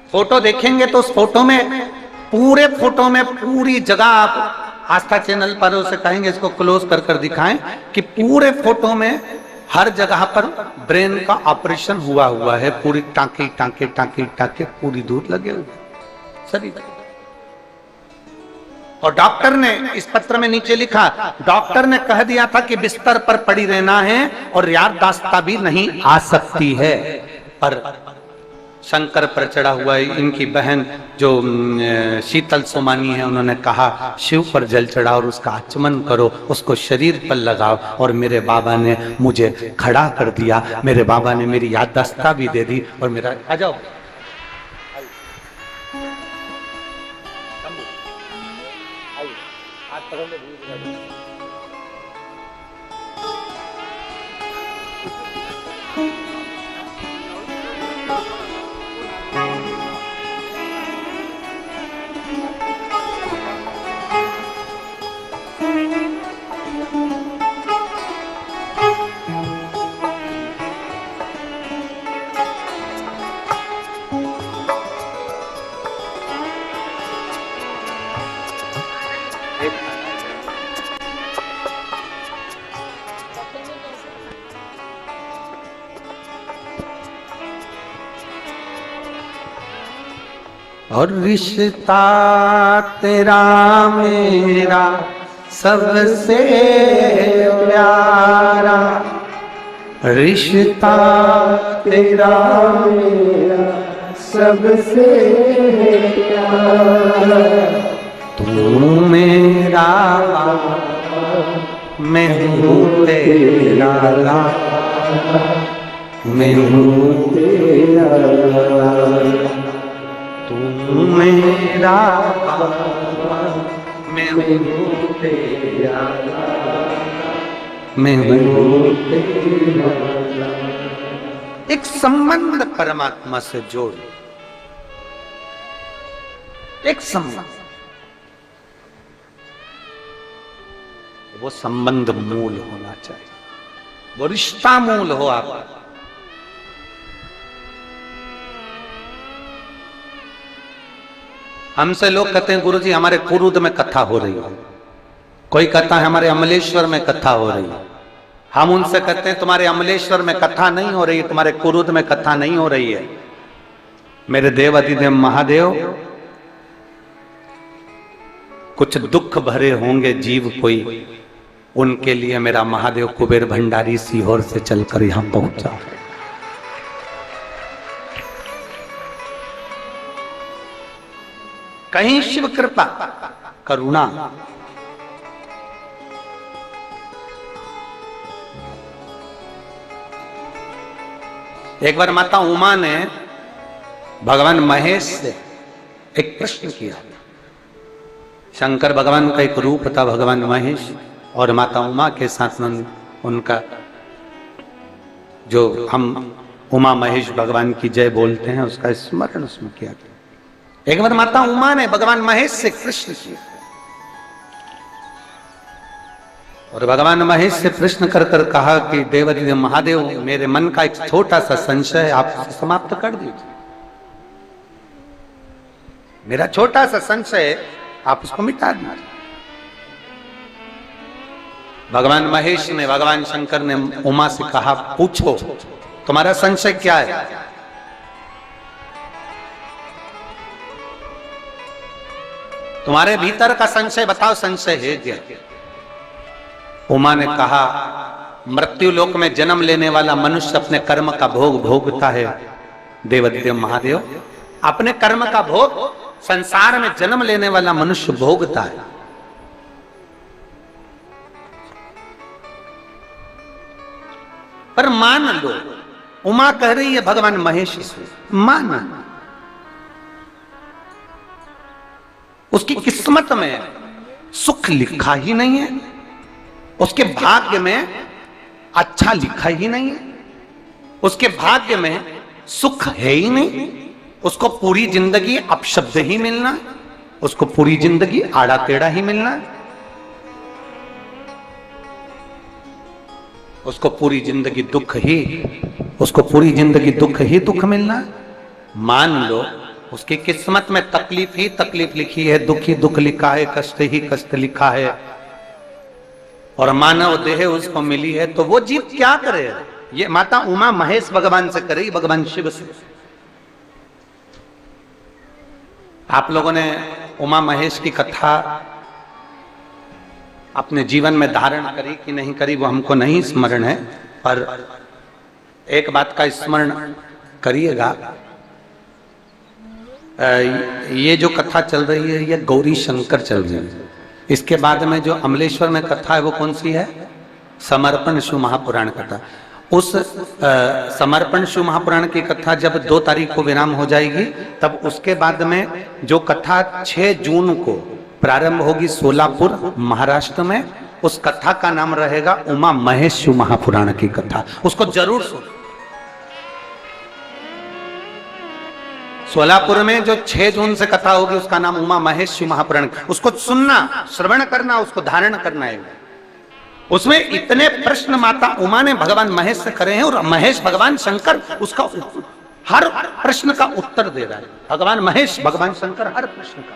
फोटो देखेंगे तो उस फोटो में, पूरे फोटो में पूरी जगह, आप आस्था चैनल पर उसे कहेंगे इसको क्लोज कर कर दिखाएं कि पूरे फोटो में हर जगह पर ब्रेन का ऑपरेशन हुआ है, पूरी टांके टांके टांके टांके पूरी दूर लगे हुए शरीर। और डॉक्टर ने इस पत्र में नीचे लिखा, डॉक्टर ने कह दिया था कि बिस्तर पर पड़ी रहना है और याददाश्त भी नहीं आ सकती है। पर शंकर पर चढ़ा हुआ इनकी बहन जो शीतल सोमानी है, उन्होंने कहा शिव पर जल चढ़ाओ और उसका आचमन करो, उसको शरीर पर लगाओ। और मेरे बाबा ने मुझे खड़ा कर दिया, मेरे बाबा ने मेरी याददाश्त भी दे दी और मेरा आ जाओ और रिश्ता तेरा मेरा सबसे प्यारा, रिश्ता तेरा मेरा सबसे प्यारा, तू मेरा मैं हूँ तेरा, मैं हूँ तेरा, तू मेरा मैं हूँ तेरा, मैं हूँ तेरा। एक संबंध परमात्मा से जोड़, एक संबंध, वो संबंध मूल होना चाहिए, वो रिश्ता मूल हो आपका। हमसे लोग कहते हैं गुरुजी हमारे कुरुद में कथा हो रही है, कोई कहता है हमारे अमलेश्वर में कथा हो रही है। हम उनसे कहते हैं तुम्हारे अमलेश्वर में कथा नहीं हो रही है, तुम्हारे कुरुद में कथा नहीं हो रही है। मेरे देव अधिदेव महादेव, कुछ दुख भरे होंगे जीव कोई, उनके लिए मेरा महादेव कुबेर भंडारी सीहोर से चलकर यहां पहुंचा। कहीं शिव कृपा करुणा, एक बार माता उमा ने भगवान महेश से एक प्रश्न किया। शंकर भगवान का एक रूप था भगवान महेश, और माता उमा के साथ उनका जो हम उमा महेश भगवान की जय बोलते हैं, उसका स्मरण उसमें किया गया। एक बार माता उमा ने भगवान महेश से कृष्ण किया, और भगवान महेश से प्रश्न कर कर कहा कि देवदेव महादेव, मेरे मन का एक छोटा सा संशय आप समाप्त कर दीजिए, मेरा छोटा सा संशय आप उसको मिटा दीजिए। भगवान महेश ने, भगवान शंकर ने उमा से कहा, पूछो तुम्हारा संशय क्या है? तुम्हारे भीतर का संशय बताओ, संशय है क्या? उमा ने कहा, मृत्यु लोक में जन्म लेने वाला मनुष्य अपने कर्म का भोग भोगता है देवदेव महादेव, अपने कर्म का भोग संसार में जन्म लेने वाला मनुष्य भोगता है। पर मान लो, उमा कह रही है भगवान महेश से, मान, उसकी किस्मत में सुख लिखा ही नहीं है, उसके भाग्य में अच्छा लिखा ही नहीं है, उसके भाग्य में सुख है ही नहीं, उसको पूरी जिंदगी अपशब्द ही मिलना है, उसको पूरी जिंदगी आड़ा टेढ़ा ही मिलना है, उसको पूरी जिंदगी दुख ही, उसको पूरी जिंदगी दुख ही दुख मिलना है। मान लो उसकी किस्मत में तकलीफ ही तकलीफ लिखी है, दुख ही दुख लिखा है, कष्ट ही कष्ट लिखा है, और मानव देह उसको मिली है, तो वो जीव क्या करे? ये माता उमा महेश भगवान से करे, भगवान शिव से। आप लोगों ने उमा महेश की कथा अपने जीवन में धारण करी कि नहीं करी वो हमको नहीं स्मरण है, पर एक बात का स्मरण करिएगा, ये जो कथा चल रही है ये गौरी शंकर चल रही है। इसके बाद में जो अमलेश्वर में कथा है वो कौन सी है? समर्पण शिव महापुराण कथा। उस समर्पण शिव महापुराण की कथा जब 2 तारीख को विराम हो जाएगी, तब उसके बाद में जो कथा 6 जून को प्रारंभ होगी सोलापुर महाराष्ट्र में, उस कथा का नाम रहेगा उमा महेश शिव महापुराण की कथा। उसको जरूर सुनो। सोलापुर में जो 6 जून से कथा होगी उसका नाम उमा महेश शिव महापुराण, उसको सुनना, श्रवण करना, उसको धारण करना है। उसमें इतने प्रश्न माता उमा ने भगवान महेश से करे हैं, और महेश भगवान शंकर उसका हर प्रश्न का उत्तर दे रहा है। भगवान महेश भगवान शंकर हर प्रश्न का।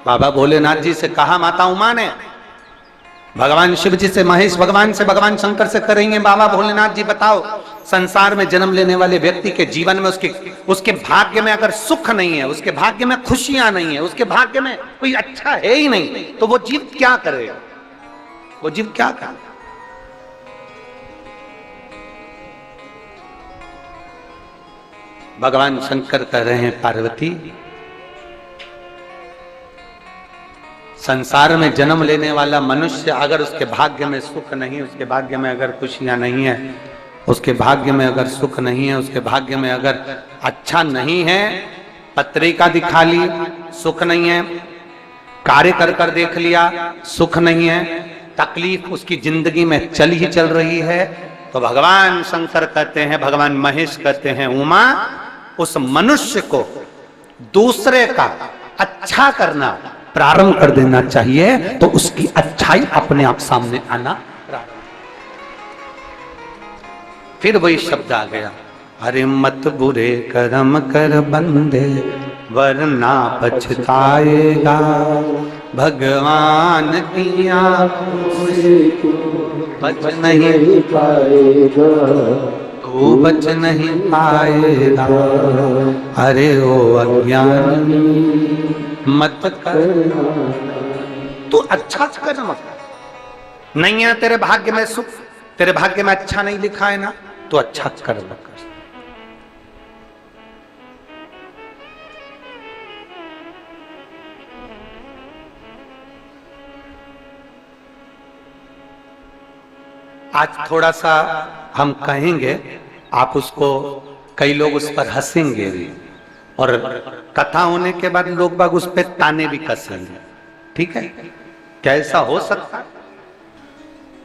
बाबा भोलेनाथ जी से कहा माता उमा ने, भगवान शिव जी से महेश भगवान से, भगवान शंकर से करेंगे, बाबा भोलेनाथ जी बताओ, संसार में जन्म लेने वाले व्यक्ति के जीवन में उसके भाग्य में अगर सुख नहीं है, उसके भाग्य में खुशियां नहीं है, उसके भाग्य में कोई अच्छा है ही नहीं, तो वो जीव क्या करेगा? वो जीव क्या करेगा? भगवान शंकर कह रहे हैं, पार्वती, संसार में जन्म लेने वाला मनुष्य अगर उसके भाग्य में सुख नहीं, उसके भाग्य में अगर खुशियां नहीं है, उसके भाग्य में अगर सुख नहीं है, उसके भाग्य में अगर अच्छा नहीं है, पत्रिका दिखा ली सुख नहीं है, कार्य कर कर देख लिया सुख नहीं है, तकलीफ उसकी जिंदगी में चल ही चल रही है, तो भगवान शंकर कहते हैं, भगवान महेश कहते हैं, उमा, उस मनुष्य को दूसरे का अच्छा करना प्रारंभ कर देना चाहिए, तो उसकी अच्छाई अपने आप सामने आना प्रारंभ। फिर वही शब्द आ गया, अरे मत बुरे कर्म कर बंदे वरना पछताएगा, भगवान की बच नहीं पाएगा, तू बच नहीं पाएगा, अरे ओ अज्ञानी मत कर, तू अच्छा कर्म नहीं है, तेरे भाग्य में सुख, तेरे भाग्य में अच्छा नहीं लिखा है ना, तो अच्छा कर्म कर। आज थोड़ा सा हम कहेंगे, आप उसको, कई लोग उस पर हंसेंगे भी, और कथा होने के बाद लोग बाग उस पर ताने भी कसेंगे, ठीक है? क्या ऐसा हो सकता है?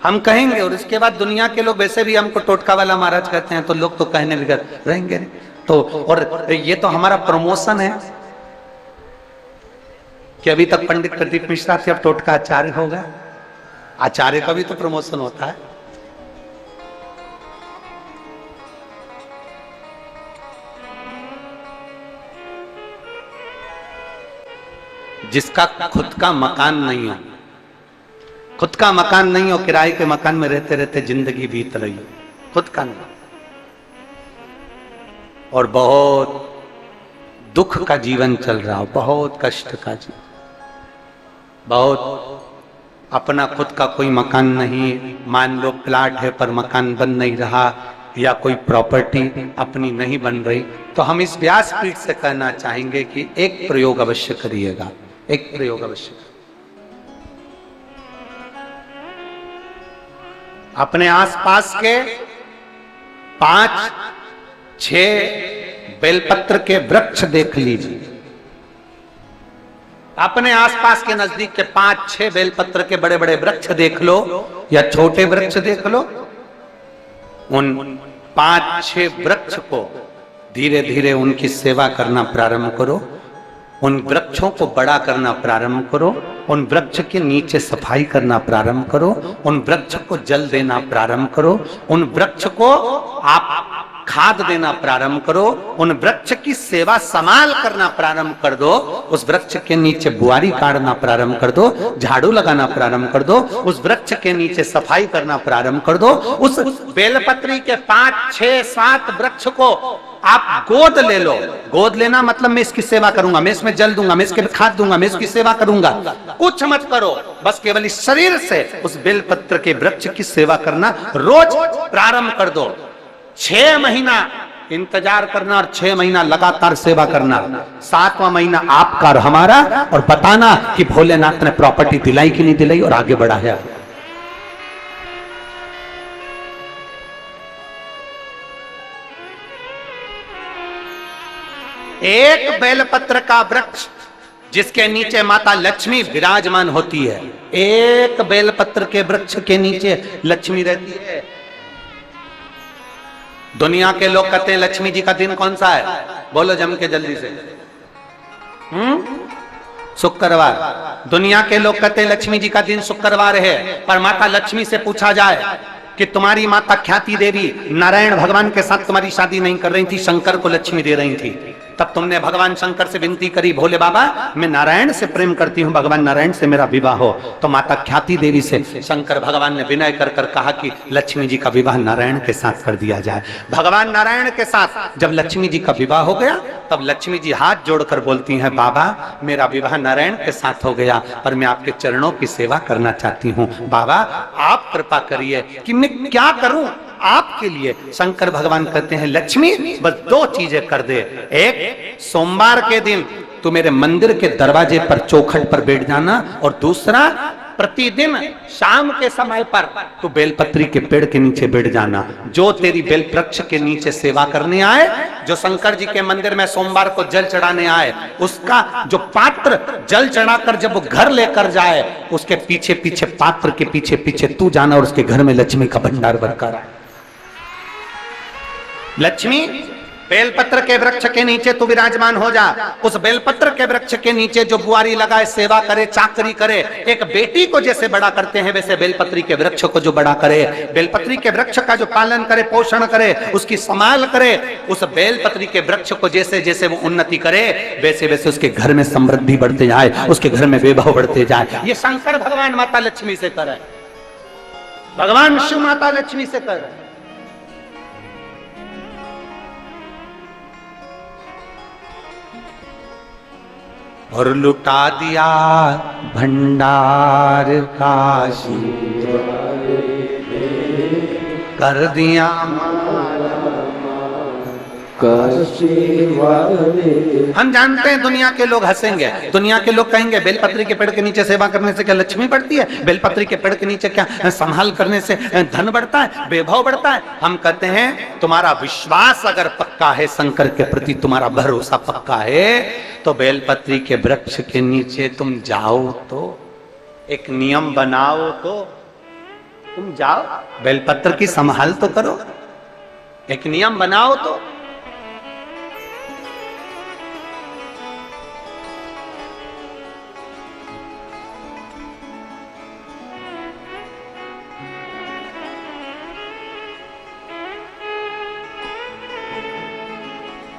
हम कहेंगे और इसके बाद दुनिया के लोग वैसे भी हमको टोटका वाला महाराज कहते हैं, तो लोग तो कहने भी रहेंगे। तो और ये तो हमारा प्रमोशन है कि अभी तक पंडित प्रदीप मिश्रा थे, अब टोटका आचार्य होगा। आचार्य का भी तो प्रमोशन होता है। जिसका खुद का मकान नहीं हो, खुद का मकान नहीं हो, किराए के मकान में रहते रहते जिंदगी बीत रही, खुद का नहीं, और बहुत दुख का जीवन चल रहा हो, बहुत कष्ट का जीवन, बहुत अपना खुद का कोई मकान नहीं, मान लो प्लाट है पर मकान बन नहीं रहा, या कोई प्रॉपर्टी अपनी नहीं बन रही, तो हम इस व्यासपीठ से कहना चाहेंगे कि एक प्रयोग अवश्य करिएगा, एक प्रयोग अवश्य। अपने आसपास के 5-6 बेलपत्र के वृक्ष देख लीजिए, अपने आसपास के नजदीक के 5-6 बेलपत्र के बड़े बड़े वृक्ष देख लो या छोटे वृक्ष देख लो, उन 5-6 वृक्ष को धीरे धीरे उनकी सेवा करना प्रारंभ करो, उन वृक्षों को बड़ा करना प्रारंभ करो, उन वृक्ष के नीचे सफाई करना प्रारंभ करो, उन वृक्ष को जल देना प्रारंभ करो, उन वृक्ष को आप खाद देना प्रारंभ करो, उन वृक्ष की सेवा संभाल करना प्रारंभ कर दो, उस वृक्ष के नीचे बुआरी काटना प्रारंभ कर दो, झाड़ू लगाना प्रारंभ कर दो, उस वृक्ष के नीचे सफाई करना प्रारंभ कर दो, उस बेलपत्री के 5-6-7 वृक्ष को आप गोद ले लो। गोद लेना मतलब मैं इसकी सेवा करूंगा, मैं इसमें जल दूंगा, मैं इसके खाद दूंगा, मैं इसकी सेवा करूंगा, कुछ मत करो, बस केवल इस शरीर से उस बेलपत्र के वृक्ष की सेवा करना रोज प्रारंभ कर दो। 6 महीना इंतजार करना और 6 महीना लगातार सेवा करना, 7वां महीना आपका और हमारा, और बताना कि भोलेनाथ ने प्रॉपर्टी दिलाई कि नहीं दिलाई और आगे बढ़ा है। एक बेलपत्र का वृक्ष जिसके नीचे माता लक्ष्मी विराजमान होती है, एक बेलपत्र के वृक्ष के नीचे लक्ष्मी रहती है। दुनिया के लोग कहते हैं लक्ष्मी जी का दिन कौन सा है, बोलो जम के जल्दी से। शुक्रवार। दुनिया के लोग कहते हैं लक्ष्मी जी का दिन शुक्रवार है, पर माता लक्ष्मी से पूछा जाए कि तुम्हारी माता ख्याति देवी नारायण भगवान के साथ तुम्हारी शादी नहीं कर रही थी, शंकर को लक्ष्मी दे रही थी, तब तुमने भगवान शंकर से विनती करी, भोले बाबा मैं नारायण से प्रेम करती हूँ, भगवान नारायण से मेरा विवाह हो। तो माता ख्याति देवी से शंकर भगवान ने विनय कर कर कहा कि लक्ष्मी जी का विवाह नारायण के साथ कर दिया जाए। भगवान नारायण के साथ जब लक्ष्मी जी का विवाह हो गया, तब लक्ष्मी जी हाथ जोड़कर बोलती हैं, बाबा मेरा विवाह नारायण के साथ हो गया, पर मैं आपके चरणों की सेवा करना चाहती हूँ, बाबा आप कृपा करिए कि मैं क्या करूं आपके लिए। शंकर भगवान कहते हैं लक्ष्मी बस 2 चीजें कर दे, एक सोमवार के दिन तू मेरे मंदिर के दरवाजे पर चौखट पर बैठ जाना, और दूसरा प्रतिदिन शाम के समय पर तू बेलपत्री के पेड़ के नीचे बैठ जाना। जो तेरी बेल वृक्ष के नीचे सेवा करने आए, जो शंकर जी के मंदिर में सोमवार को जल चढ़ाने आए, उसका जो पात्र जल चढ़ाकर जब वो घर लेकर जाए, उसके पीछे पीछे पात्र के पीछे पीछे तू जाना और उसके घर में लक्ष्मी का भंडार भरकर आए। लक्ष्मी बेलपत्र के वृक्ष के नीचे तू विराजमान हो जा, उस बेलपत्र के वृक्ष के नीचे जो बुआरी लगाए, सेवा करे, चाकरी करे, एक बेटी को जैसे बड़ा करते हैं वैसे बेलपत्री के वृक्ष को जो बड़ा करे, बेलपत्री के वृक्ष का जो पालन करे, पोषण करे, उसकी संभाल करे, उस बेलपत्री के वृक्ष को जैसे जैसे वो उन्नति करे, वैसे वैसे उसके घर में समृद्धि बढ़ते जाए, उसके घर में वैभव बढ़ते जाए। ये शंकर भगवान माता लक्ष्मी से करे, भगवान शिव माता लक्ष्मी से करे। और लुटा दिया भंडार काशी, कर दिया हम जानते हैं दुनिया के लोग हंसेंगे, दुनिया के लोग कहेंगे बेलपत्री के पेड़ के नीचे सेवा करने से क्या लक्ष्मी बढ़ती है, बेलपत्री के पेड़ के नीचे क्या संभाल करने से धन बढ़ता है, वैभव बढ़ता है। हम कहते हैं तुम्हारा विश्वास अगर पक्का है, शंकर के प्रति तुम्हारा भरोसा पक्का है, तो बेलपत्री के वृक्ष के नीचे तुम जाओ, तो एक नियम बनाओ, तो तुम जाओ बेलपत्र की संभाल तो करो, एक नियम बनाओ तो।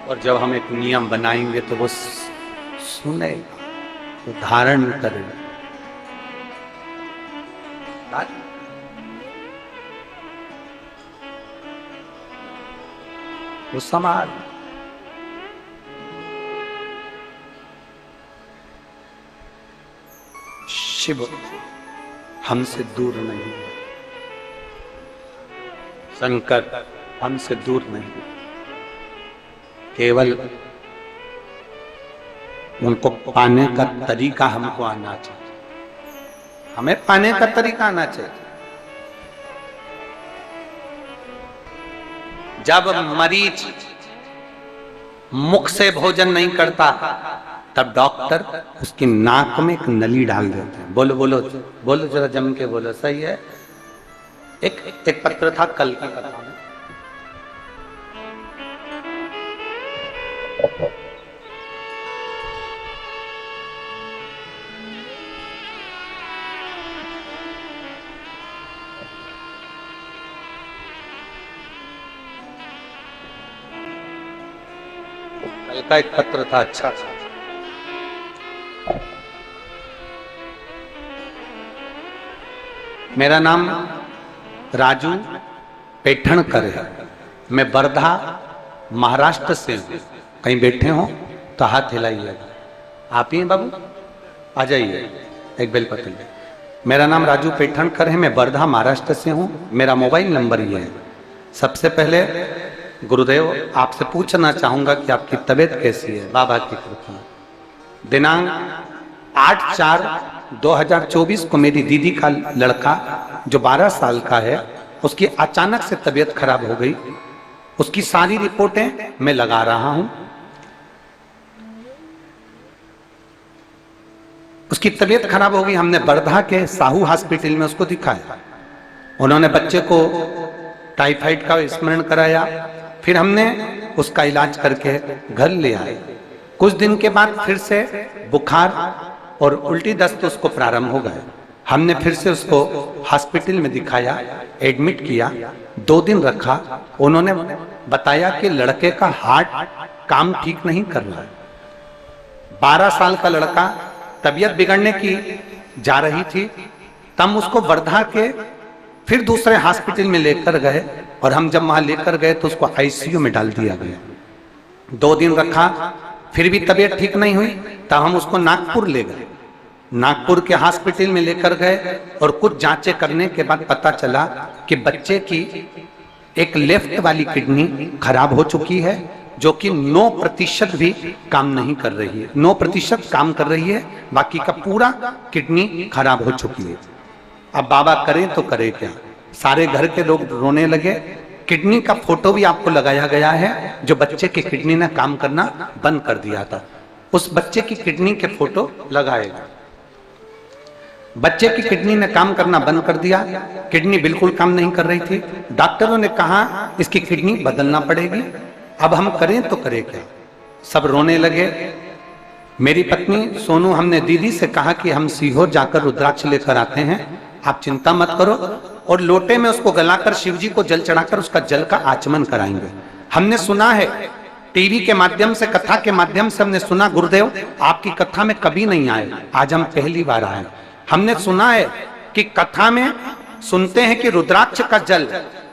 और जब हम एक नियम बनाएंगे तो वो सुनेगा, वो धारण करेगा। वो समाज शिव हमसे दूर नहीं, शंकर हमसे दूर नहीं, केवल उनको पाने का तरीका हमको आना चाहिए, हमें पाने का तरीका आना चाहिए। जब मरीज मुख से भोजन नहीं करता तब डॉक्टर उसकी नाक में एक नली डाल देते हैं। बोलो बोलो बोलो, जरा जम के बोलो, सही है। एक पत्र था कल की कथा में, कल का एक पत्र था, अच्छा था। मेरा नाम राजू पेठणकर है, मैं वर्धा महाराष्ट्र से हूँ। कहीं बैठे हो तो हाथ हिलाइएगा। आप ही हैं बाबू, आ जाइए, एक बेलपत्र। मेरा नाम राजू पेठणकर है, मैं वर्धा महाराष्ट्र से हूँ। मेरा मोबाइल नंबर ये है। सबसे पहले गुरुदेव आपसे पूछना चाहूंगा कि आपकी तबीयत कैसी है? बाबा की कृपा। दिनांक 8/4/2024 को मेरी दीदी का लड़का जो 12 साल का है, उसकी अचानक से तबीयत खराब हो गई। उसकी सारी रिपोर्टें मैं लगा रहा हूं। उसकी तबीयत खराब हो गई, हमने वर्धा के साहू हॉस्पिटल में उसको दिखाया। उन्होंने बच्चे को टाइफाइड का स्मरण कराया, फिर हमने उसका इलाज करके घर ले आए। कुछ दिन के बाद फिर से बुखार और उल्टी दस्त उसको प्रारंभ हो गए। हमने फिर से उसको हॉस्पिटल में दिखाया, एडमिट किया, 2 दिन रखा। उन्होंने बताया कि लड़के का हार्ट काम ठीक नहीं कर रहा है। 12 साल का लड़का, तबीयत बिगड़ने की जा रही थी, तब उसको वर्धा के फिर दूसरे हॉस्पिटल में लेकर गए, और हम जब वहां लेकर गए तो उसको आईसीयू में डाल दिया गया। 2 दिन रखा, फिर भी तबीयत ठीक नहीं हुई, तब हम उसको नागपुर ले गए। नागपुर के हॉस्पिटल में लेकर गए और कुछ जांचें करने के बाद पता चला कि बच्चे की एक लेफ्ट वाली किडनी खराब हो चुकी है, जो कि 9% भी काम नहीं कर रही है। 9% काम कर रही है, बाकी का पूरा किडनी खराब हो चुकी है। अब बाबा करें तो करें क्या? सारे घर के लोग रोने लगे। किडनी का फोटो भी आपको लगाया गया है, जो बच्चे की किडनी ने काम करना बंद कर दिया था। उस बच्चे की किडनी के फोटो लगाएगा। बच्चे की किडनी ने काम करना बंद कर दिया, किडनी बिल्कुल काम नहीं कर रही थी। डॉक्टरों ने कहा इसकी किडनी बदलना पड़ेगी। अब हम करें तो करें क्या? सब रोने लगे। मेरी पत्नी सोनू, हमने दीदी से कहा कि हम सीहोर जाकर रुद्राक्ष लेकर आते हैं, आप चिंता मत करो, और लोटे में उसको गलाकर शिव जी को जल चढ़ाकर उसका जल का आचमन कराएंगे। हमने सुना है टीवी के माध्यम से, कथा के माध्यम से हमने सुना, गुरुदेव आपकी कथा में कभी नहीं आए, आज हम पहली बार आए। हमने सुना है कि कथा में सुनते हैं कि रुद्राक्ष का जल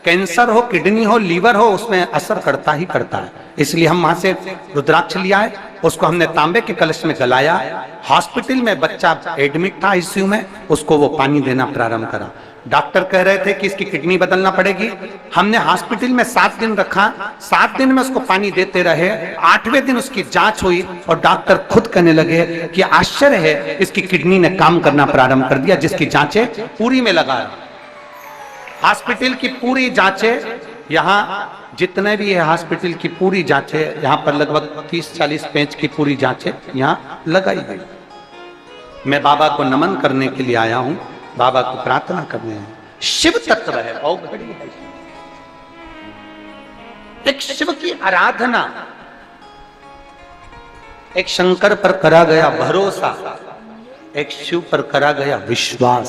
कैंसर हो, किडनी हो, लीवर हो, उसमें असर करता ही करता है। इसलिए हम वहां से रुद्राक्ष लिया है, उसको हमने तांबे के कलश में गलाया। हॉस्पिटल में बच्चा एडमिट था आईसीयू में, उसको वो पानी देना प्रारंभ करा। डॉक्टर कह रहे थे कि इसकी किडनी बदलना पड़ेगी। हमने हॉस्पिटल में 7 दिन रखा, 7 दिन में उसको पानी देते रहे। 8वें दिन उसकी जांच हुई और डॉक्टर खुद कहने लगे कि आश्चर्य है, इसकी किडनी ने काम करना प्रारंभ कर दिया, जिसकी जांचें पूरी में लगाया। हॉस्पिटल की पूरी जांचें, यहाँ जितने भी है हॉस्पिटल की पूरी जांचें, यहाँ पर लगभग 30-40 पेज की पूरी जांचें यहाँ लगाई गई। मैं बाबा को नमन करने के लिए आया हूँ, बाबा को प्रार्थना करने हैं। शिव तत्व है, औघड़ी है। एक शिव की आराधना, एक शंकर पर करा गया भरोसा, एक शिव पर करा गया विश्वास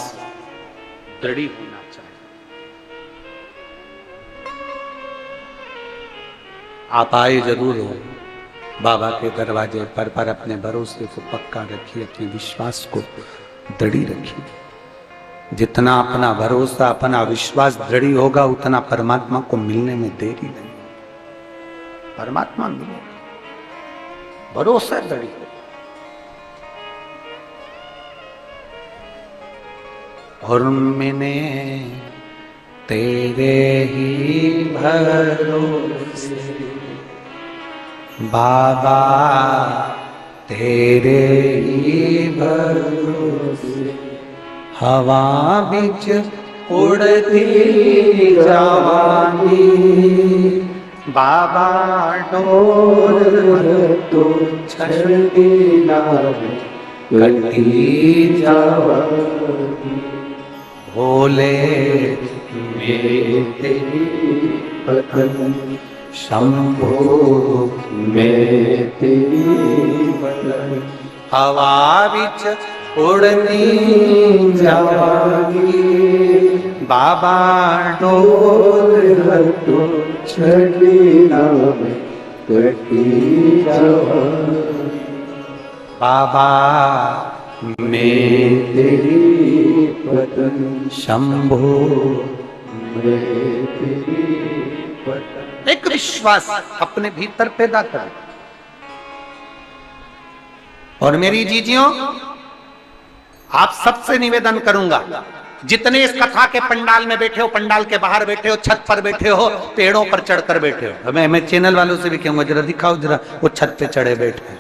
दृढ़ होना चाहिए। आप आए जरूर हो बाबा के दरवाजे पर अपने भरोसे को पक्का रखिए, अपने विश्वास को दृढ़ रखिए। जितना अपना भरोसा, अपना विश्वास दृढ़ होगा, उतना परमात्मा को मिलने में देरी नहीं। परमात्मा मिले, भरोसा दृढ़ हो। और मैंने तेरे ही भरोसे बाबा, तेरे ही भरोसे हवा बिच उड़ती जवानी, बाबा डोर तो छड़ी ना कटी जवानी, भोले मेरे तेरी बदन, शंभो मेरे तेरी बदन, हवा बिच उड़ती जवानी, बाबा डोर तो छड़ी ना कटी जवानी, बाबा मैं तेरी बदन, शंभो मैं तेरी बदन। एक विश्वास अपने भीतर पैदा करें। और मेरी जीजियों, आप सबसे निवेदन करूंगा, जितने इस कथा के पंडाल में बैठे हो, पंडाल के बाहर बैठे हो, छत पर बैठे हो, पेड़ों पर चढ़कर बैठे हो, मैं चैनल वालों से भी कहूंगा जरा दिखाओ, जरा वो छत पे चढ़े बैठे।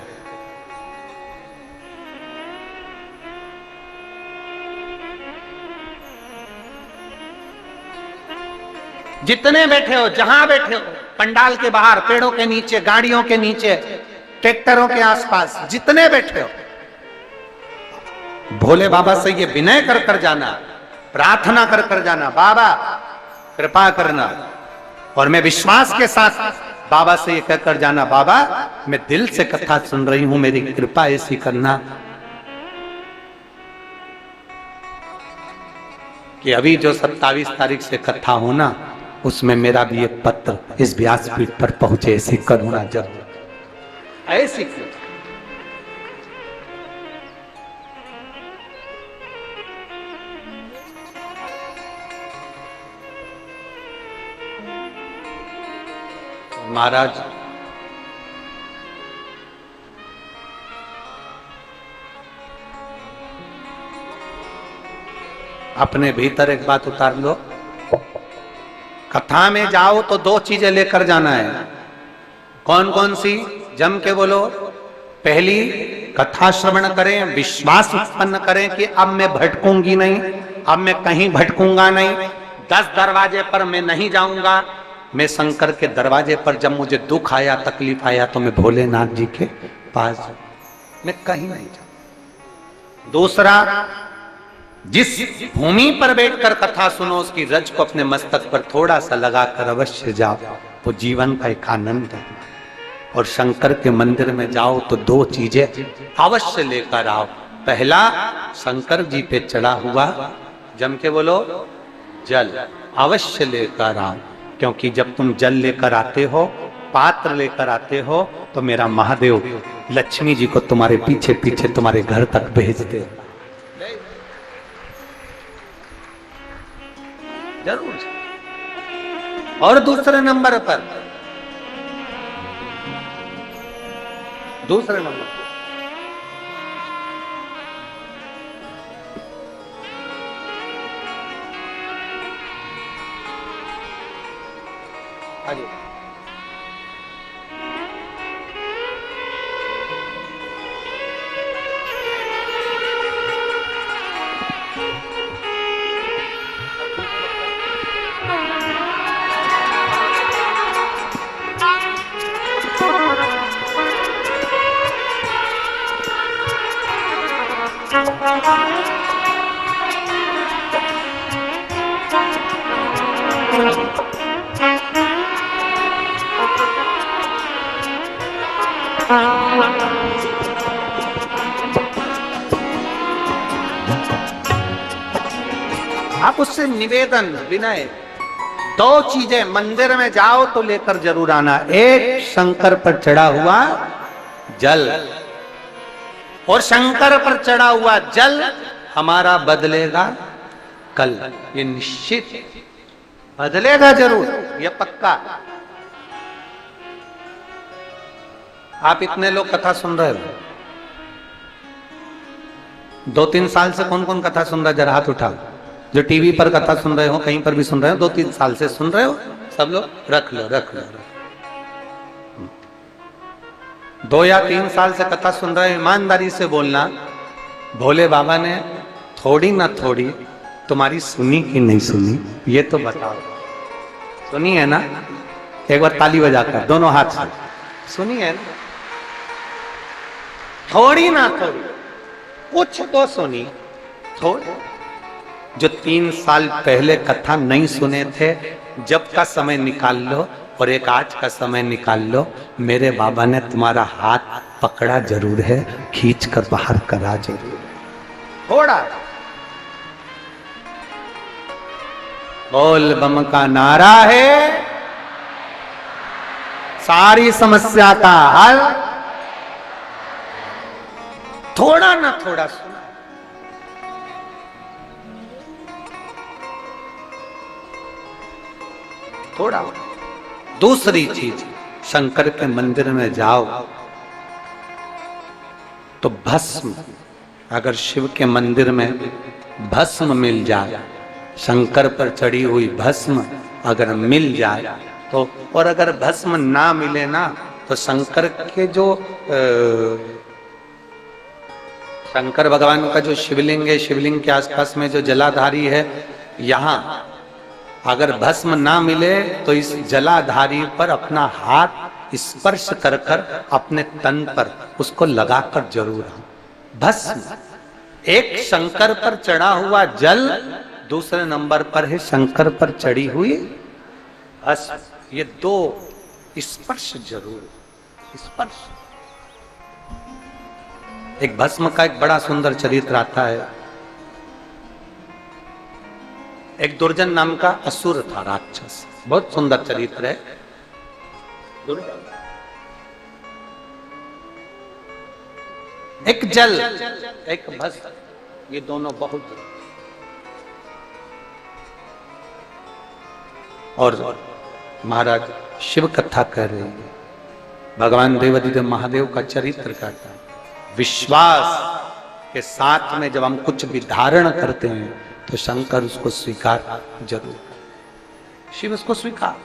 जितने बैठे हो, जहां बैठे हो, पंडाल के बाहर, पेड़ों के नीचे, गाड़ियों के नीचे, ट्रैक्टरों के आसपास, जितने बैठे हो, भोले बाबा से ये विनय कर कर जाना, प्रार्थना कर कर जाना, बाबा कृपा करना। और मैं विश्वास के साथ बाबा से ये कहकर जाना, बाबा मैं दिल से कथा सुन रही हूं, मेरी कृपा ऐसी करना कि अभी जो 27 तारीख से कथा होना, उसमें मेरा भी एक पत्र इस व्यासपीठ पर पहुंचे, ऐसी करुणा जरूर, ऐसी महाराज। अपने भीतर एक बात उतार लो, कथा में जाओ तो 2 चीजें लेकर जाना है। कौन कौन सी? जम के बोलो। पहली, कथा श्रवण करें, विश्वास उत्पन्न करें कि अब मैं भटकूंगी नहीं, अब मैं कहीं भटकूंगा नहीं, 10 दरवाजे पर मैं नहीं जाऊंगा, मैं शंकर के दरवाजे पर, जब मुझे दुख आया, तकलीफ आया, तो मैं भोलेनाथ जी के पास, मैं कहीं नहीं जाऊंगा। दूसरा, जिस भूमि पर बैठकर कथा सुनो, उसकी रज को अपने मस्तक पर थोड़ा सा लगाकर अवश्य जाओ, वो जीवन का एक आनंद है। और शंकर के मंदिर में जाओ तो 2 चीजें अवश्य लेकर आओ। पहला, शंकर जी पे चढ़ा हुआ, जम के बोलो, जल अवश्य लेकर आओ, क्योंकि जब तुम जल लेकर आते हो, पात्र लेकर आते हो, तो मेरा महादेव लक्ष्मी जी को तुम्हारे पीछे पीछे तुम्हारे घर तक भेजते हो। जरूर। और दूसरे नंबर पर, दूसरे नंबर आगे आप उससे निवेदन विनय, दो चीजें मंदिर में जाओ तो लेकर जरूर आना, एक शंकर पर चढ़ा हुआ जल, और शंकर पर चढ़ा हुआ जल हमारा बदलेगा कल, ये निश्चित बदलेगा जरूर, ये पक्का। आप इतने लोग कथा सुन रहे हो, 2-3 साल से कौन कौन कथा सुन रहा है, जरा हाथ उठाओ। जो टीवी पर कथा सुन रहे हो, कहीं पर भी सुन रहे हो, 2-3 साल से सुन रहे हो, सब लोग रख लो रख लो। 2 या 3 साल से कथा सुन रहे हो, ईमानदारी से बोलना, भोले बाबा ने थोड़ी ना थोड़ी तुम्हारी सुनी कि नहीं सुनी, ये तो बताओ। सुनी है ना? एक बार ताली बजाकर दोनों हाथ से, सुनी है ना? थोड़ी ना थोड़ी कुछ तो सुनी, थोड़ी। जो 3 साल पहले कथा नहीं सुने थे, जब का समय निकाल लो और एक आज का समय निकाल लो, मेरे बाबा ने तुम्हारा हाथ पकड़ा जरूर है, खींच कर बाहर करा जरूर है, थोड़ा। बोल बम का नारा है सारी समस्या का हल, थोड़ा ना थोड़ा सुना। थोड़ा। दूसरी चीज, शंकर के मंदिर में जाओ तो भस्म, अगर शिव के मंदिर में भस्म मिल जाए, शंकर पर चढ़ी हुई भस्म अगर मिल जाए तो, और अगर भस्म ना मिले ना, तो शंकर के जो शंकर भगवान का जो शिवलिंग है, शिवलिंग के आसपास में जो जलाधारी है, यहां अगर भस्म ना मिले तो इस जलाधारी पर अपना हाथ स्पर्श कर कर अपने तन पर उसको लगाकर जरूर। भस्म, एक शंकर पर चढ़ा हुआ जल, दूसरे नंबर पर है शंकर पर चढ़ी हुई भस्म, ये 2 स्पर्श जरूर, स्पर्श। एक भस्म का एक बड़ा सुंदर चरित्र आता है। एक दुर्जन नाम का असुर था, राक्षस, बहुत सुंदर चरित्र है। एक जल, एक भस्म, ये दोनों बहुत, और महाराज शिव कथा कर रहे हैं, भगवान देवाधिदेव महादेव का चरित्र करता है। विश्वास के साथ में जब हम कुछ भी धारण करते हैं तो शंकर उसको स्वीकार जरूर, शिव उसको स्वीकार।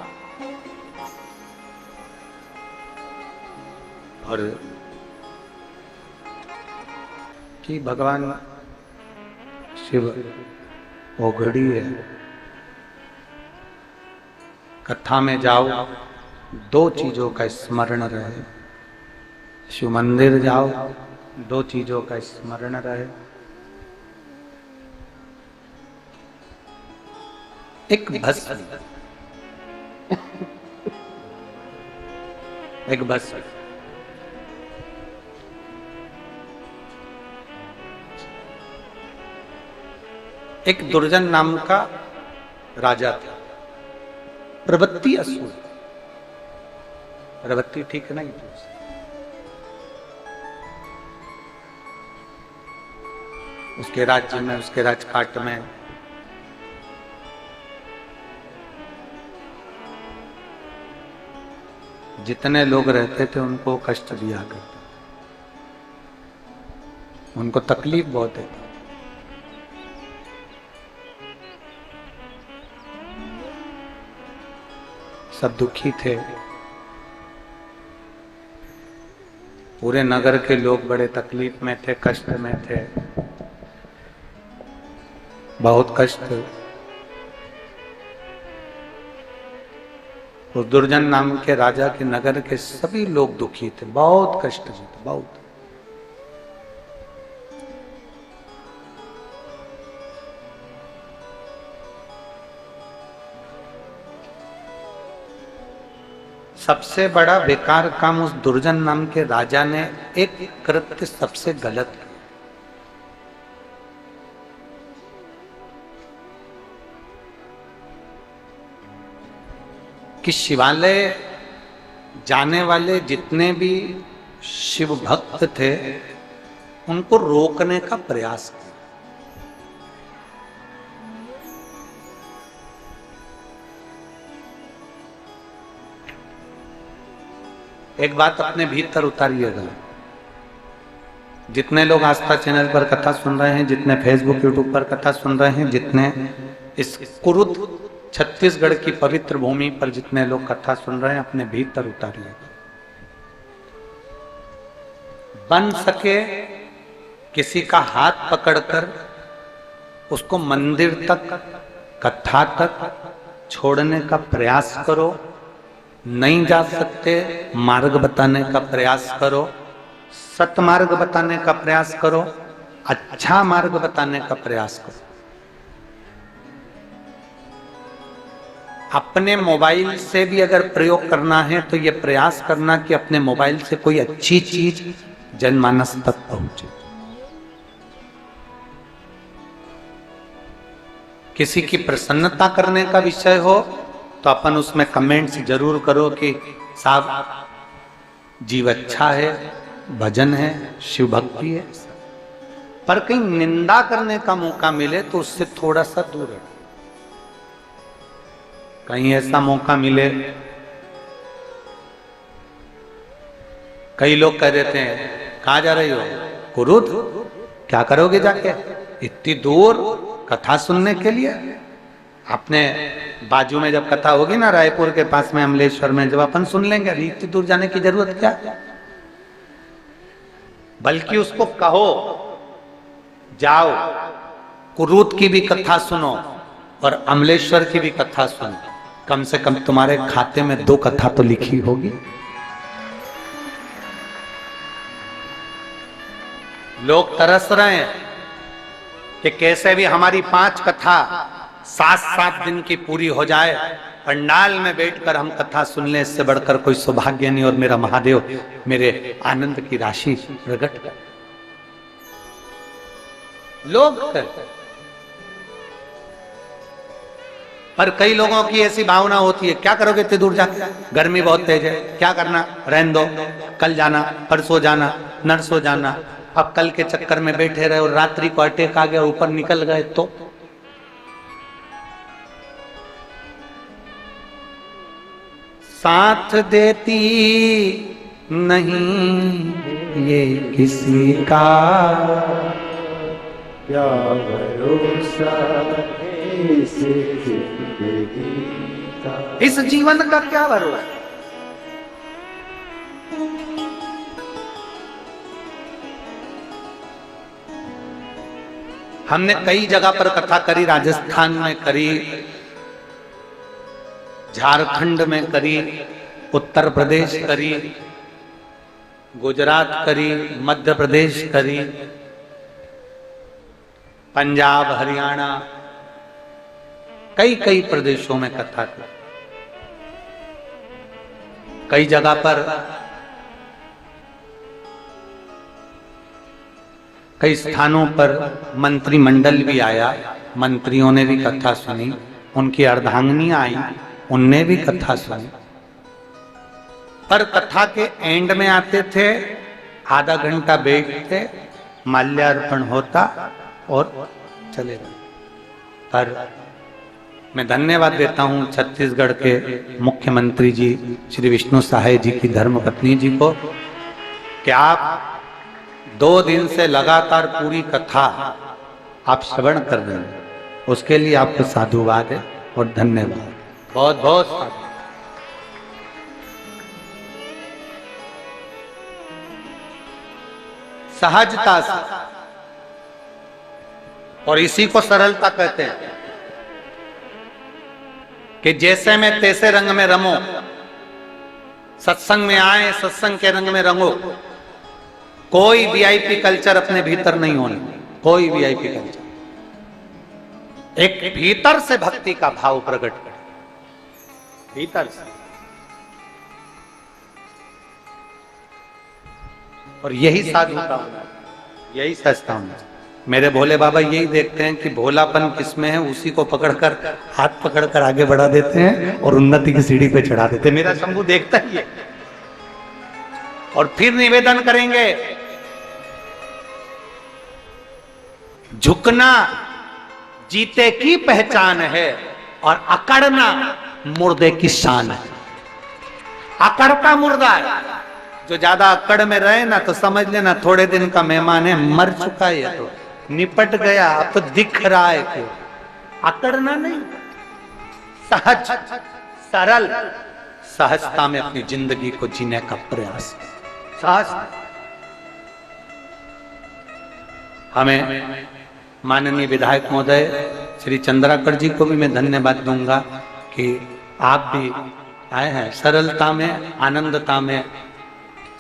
और कि भगवान शिव ओघड़ी है, कथा में जाओ 2 चीजों का स्मरण रहे, शिव मंदिर जाओ 2 चीजों का स्मरण रहे, एक भस्म, एक भस्म। एक दुर्जन नाम का राजा था, प्रवृत्ति असुर, प्रवृत्ति ठीक नहीं थी, उसके राज्य में, उसके राजपाट में जितने लोग रहते थे उनको कष्ट दिया करते, उनको तकलीफ बहुत देता। सब दुखी थे, पूरे नगर के लोग बड़े तकलीफ में थे, कष्ट में थे, बहुत कष्ट। उस दुर्जन नाम के राजा के नगर के सभी लोग दुखी थे, बहुत कष्ट में थे, बहुत। सबसे बड़ा बेकार काम उस दुर्जन नाम के राजा ने एक कृत्य सबसे गलत किया। कि शिवालय जाने वाले जितने भी शिव भक्त थे उनको रोकने का प्रयास किया। एक बात अपने भीतर उतारिएगा, जितने लोग आस्था चैनल पर कथा सुन रहे हैं, जितने फेसबुक यूट्यूब पर कथा सुन रहे हैं, जितने इस कुरुद छत्तीसगढ़ की पवित्र भूमि पर जितने लोग कथा सुन रहे हैं, अपने भीतर उतारिएगा। बन सके किसी का हाथ पकड़कर उसको मंदिर तक, कथा तक छोड़ने का प्रयास करो। नहीं जा सकते, मार्ग बताने का प्रयास करो, सतमार्ग बताने का प्रयास करो, अच्छा मार्ग बताने का प्रयास करो। अपने मोबाइल से भी अगर प्रयोग करना है तो यह प्रयास करना कि अपने मोबाइल से कोई अच्छी चीज जनमानस तक पहुंचे। किसी की प्रसन्नता करने का विषय हो तो अपन उसमें कमेंट्स जरूर करो कि साहब जीव अच्छा है, भजन है, शिव भक्ति है। पर कहीं निंदा करने का मौका मिले तो उससे थोड़ा सा दूर रहो। कहीं ऐसा मौका मिले, कई लोग कह देते हैं कहां जा रही हो? कुरुद, क्या करोगे जाके इतनी दूर कथा सुनने के लिए? अपने बाजू में जब कथा होगी ना, रायपुर के पास में अमलेश्वर में, जब अपन सुन लेंगे, अभी इतनी दूर जाने की जरूरत क्या? बल्कि उसको कहो जाओ कुरूद की भी कथा सुनो और अमलेश्वर की भी कथा सुनो। कम से कम तुम्हारे खाते में 2 कथा तो लिखी होगी। लोग तरस रहे हैं कि कैसे भी हमारी 5 कथा 7-7 दिन की पूरी हो जाए, पंडाल में बैठकर हम कथा सुन ले, इससे बढ़कर कोई सौभाग्य नहीं। और मेरा महादेव मेरे आनंद की राशि प्रकट कर। लोग पर कई लोगों की ऐसी भावना होती है, क्या करोगे इतनी दूर जाके, गर्मी बहुत तेज है, क्या करना, रहने दो, कल जाना, परसों जाना, नरसों जाना। अब कल के चक्कर में बैठे रहे और रात्रि को अटैक आ गया, ऊपर निकल गए तो साथ देती नहीं ये किसी का, क्या भरोसा इस जीवन का, क्या भरोसा। हमने कई जगह पर कथा करी, राजस्थान में करी, झारखंड में करी, उत्तर प्रदेश करी, गुजरात करी, मध्य प्रदेश करी, पंजाब, हरियाणा, कई प्रदेशों में कथा करी। कई जगह पर, कई स्थानों पर मंत्रिमंडल भी आया, मंत्रियों ने भी कथा सुनी, उनकी अर्धांगिनियां आई, उनने भी कथा सुनी। पर कथा के एंड में आते थे, आधा घंटा बैठते, माल्यार्पण होता और चले गए। पर मैं धन्यवाद देता हूं छत्तीसगढ़ के मुख्यमंत्री जी श्री विष्णु सहाय जी की धर्मपत्नी जी को कि आप 2 दिन से लगातार पूरी कथा आप श्रवण कर रहे हैं। उसके लिए आपको साधुवाद है और धन्यवाद, बहुत बहुत साधुवाद। सहजता से, और इसी को सरलता कहते हैं कि जैसे में तैसे रंग में रमो, सत्संग में आए, सत्संग के रंग में रंगो। कोई वीआईपी कल्चर अपने भीतर नहीं होना, कोई वीआईपी कल्चर। एक भीतर से भक्ति का भाव प्रकट करे, भीतर से। और यही साधुता होना, यही सस्ता होना। मेरे भोले बाबा यही देखते हैं कि भोलापन किसमें है, उसी को पकड़कर हाथ पकड़कर आगे बढ़ा देते हैं और उन्नति की सीढ़ी पे चढ़ा देते हैं। मेरा शंभू देखता ही है। और फिर निवेदन करेंगे, झुकना जीते की पहचान है और अकड़ना मुर्दे की शान है। अकड़ता मुर्दा है, जो ज्यादा अकड़ में रहे ना तो समझ लेना थोड़े दिन का मेहमान है, मर चुका है, तो निपट गया, अब तो दिख रहा है कि अकड़ना नहीं, सहज सरल सहजता में अपनी जिंदगी को जीने का प्रयास। सहज हमें माननीय विधायक महोदय श्री चंद्राकर जी को भी मैं धन्यवाद दूंगा कि आप भी आए हैं, सरलता में आनंदता में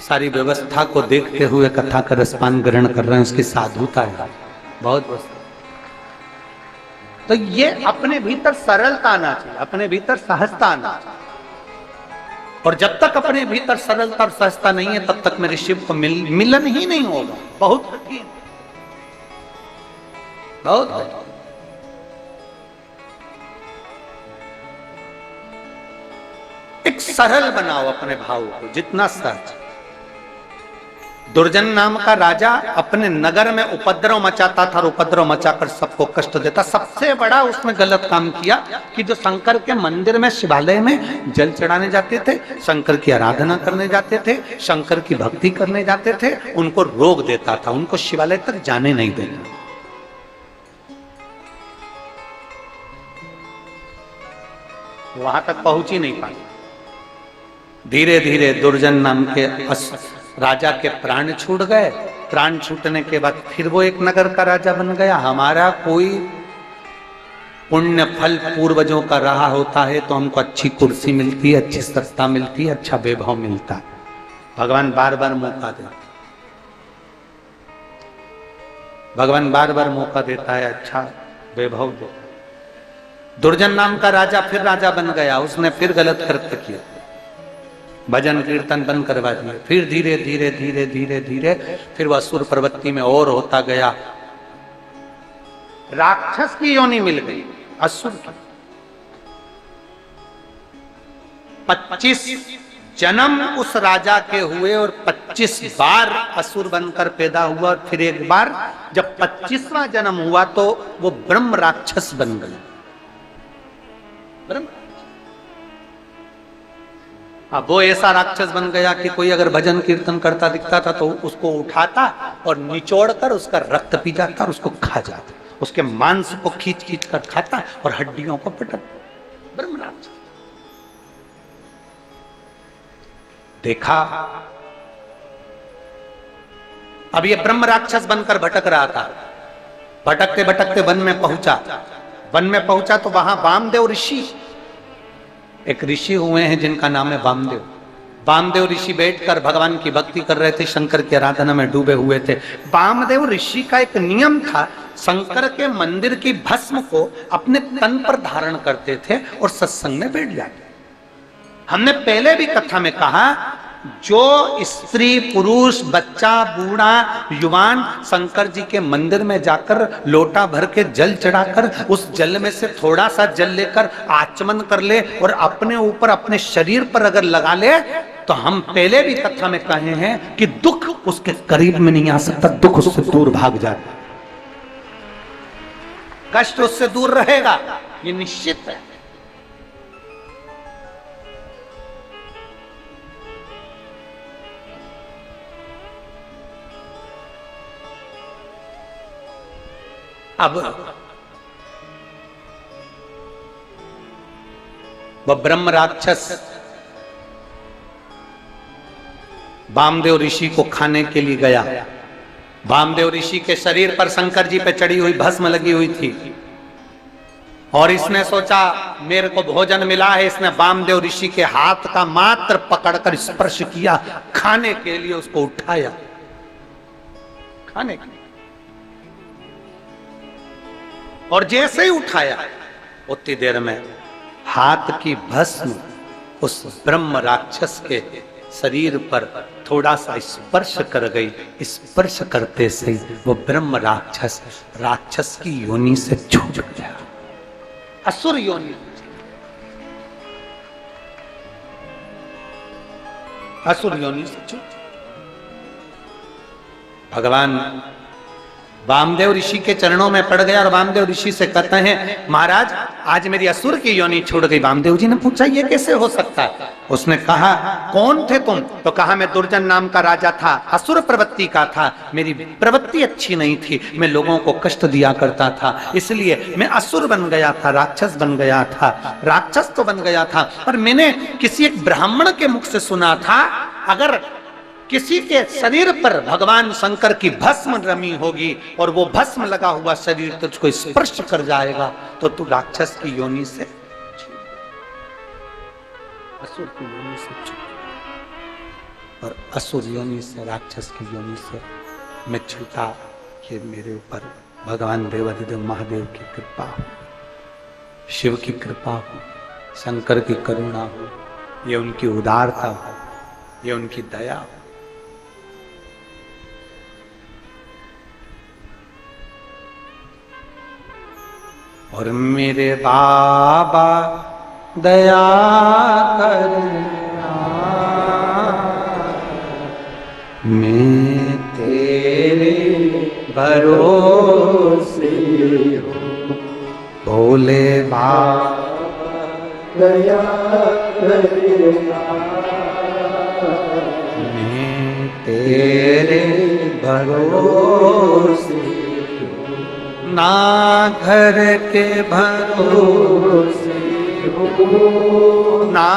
सारी व्यवस्था को देखते हुए कथा का रसपान ग्रहण कर रहे हैं, उसकी साधुता है बहुत बहुत। तो ये अपने भीतर सरलता आना चाहिए, अपने भीतर सहजता आना चाहिए। और जब तक अपने भीतर सरलता और सहजता नहीं है तब तक मेरे शिव को मिलन ही नहीं होगा। बहुत कठिन, बहुत एक सरल बनाओ अपने भाव को, जितना सहज। दुर्जन नाम का राजा अपने नगर में उपद्रव मचाता था और उपद्रव मचाकर सबको कष्ट देता। सबसे बड़ा उसने गलत काम किया कि जो शंकर के मंदिर में शिवालय में जल चढ़ाने जाते थे, शंकर की आराधना करने जाते थे, शंकर की भक्ति करने जाते थे, उनको रोक देता था, उनको शिवालय तक जाने नहीं देता। वहां तक पहुंच ही नहीं पाए। धीरे धीरे दुर्जन नाम के राजा के प्राण छूट गए। प्राण छूटने के बाद फिर वो एक नगर का राजा बन गया। हमारा कोई पुण्य फल पूर्वजों का रहा होता है तो हमको अच्छी कुर्सी मिलती है, अच्छी सत्ता मिलती है, अच्छा वैभव मिलता है। भगवान बार बार मौका देता, भगवान बार बार मौका देता है, अच्छा वैभव देता है। दुर्जन नाम का राजा फिर राजा बन गया, उसने फिर गलत कृत्य किया, भजन कीर्तन बंद करवा दिए। फिर धीरे धीरे धीरे धीरे धीरे फिर वह असुर प्रवृत्ति में और होता गया, राक्षस की योनि मिल गई, असुर की। 25 जन्म उस राजा के हुए और 25 बार असुर बनकर पैदा हुआ। और फिर एक बार जब 25वां जन्म हुआ तो वो ब्रह्म राक्षस बन गए। ब्रह्म, अब वो ऐसा राक्षस बन गया कि कोई अगर भजन कीर्तन करता दिखता था तो उसको उठाता और निचोड़कर उसका रक्त पी जाता और उसको खा जाता, उसके मांस को खींच खींच कर खाता और हड्डियों को पटक। ब्रह्म राक्षस देखा। अब ये ब्रह्म राक्षस बनकर भटक रहा था। भटकते भटकते वन में पहुंचा। वन में पहुंचा तो वहां वामदेव ऋषि, एक ऋषि हुए हैं जिनका नाम है वामदेव। वामदेव ऋषि बैठकर भगवान की भक्ति कर रहे थे, शंकर की आराधना में डूबे हुए थे। वामदेव ऋषि का एक नियम था, शंकर के मंदिर की भस्म को अपने तन पर धारण करते थे और सत्संग में बैठ जाते। हमने पहले भी कथा में कहा, जो स्त्री पुरुष बच्चा बूढ़ा युवान शंकर जी के मंदिर में जाकर लोटा भर के जल चढ़ाकर उस जल में से थोड़ा सा जल लेकर आचमन कर ले और अपने ऊपर अपने शरीर पर अगर लगा ले तो हम पहले भी कथा में कहे हैं कि दुख उसके करीब में नहीं आ सकता, दुख उससे दूर भाग जाता, कष्ट उससे दूर रहेगा, ये निश्चित है। अब वह ब्रह्म राक्षस वामदेव ऋषि को खाने के लिए गया। वामदेव ऋषि के शरीर पर शंकर जी पे चढ़ी हुई भस्म लगी हुई थी और इसने सोचा मेरे को भोजन मिला है। इसने वामदेव ऋषि के हाथ का मात्र पकड़कर स्पर्श किया, खाने के लिए उसको उठाया, खाने के लिए। और जैसे ही उठाया उतनी देर में हाथ की भस्म उस ब्रह्म राक्षस के शरीर पर थोड़ा सा स्पर्श कर गई। स्पर्श करते से वो ब्रह्म राक्षस की योनि से छूट गया, असुर योनि, असुर योनि से छूट। भगवान वामदेव ऋषि के चरणों में पड़ गया और वामदेव ऋषि से कहते हैं, महाराज आज मेरी असुर की योनि छूट गई। वामदेव जी ने पूछा ये कैसे हो सकता है? उसने कहा कौन थे तुम? तो कहा मैं दुर्जन नाम का राजा था, असुर प्रवृत्ति का था, मेरी प्रवृत्ति अच्छी नहीं थी, मैं लोगों को कष्ट दिया करता था, इसलिए मैं असुर बन गया था, राक्षस बन गया था। राक्षस तो बन गया था, और मैंने किसी एक ब्राह्मण के मुख से सुना था अगर किसी के शरीर पर भगवान शंकर की भस्म रमी होगी और वो भस्म लगा हुआ शरीर तुझको स्पर्श कर जाएगा तो तू राक्षस की योनि से, असुर की योनि से छूट। और असुर योनि से, राक्षस की योनि से मैं छूटा कि मेरे ऊपर भगवान देवाधिदेव महादेव की कृपा हो, शिव की कृपा हो, शंकर की करुणा हो, ये उनकी उदारता हो, ये उनकी दया हो। और मेरे बाबा दया करना, मैं तेरे भरोसे हूँ, भोले बाबा दया करना, मैं तेरे भरोसे, ना घर के भरोसे हो, ना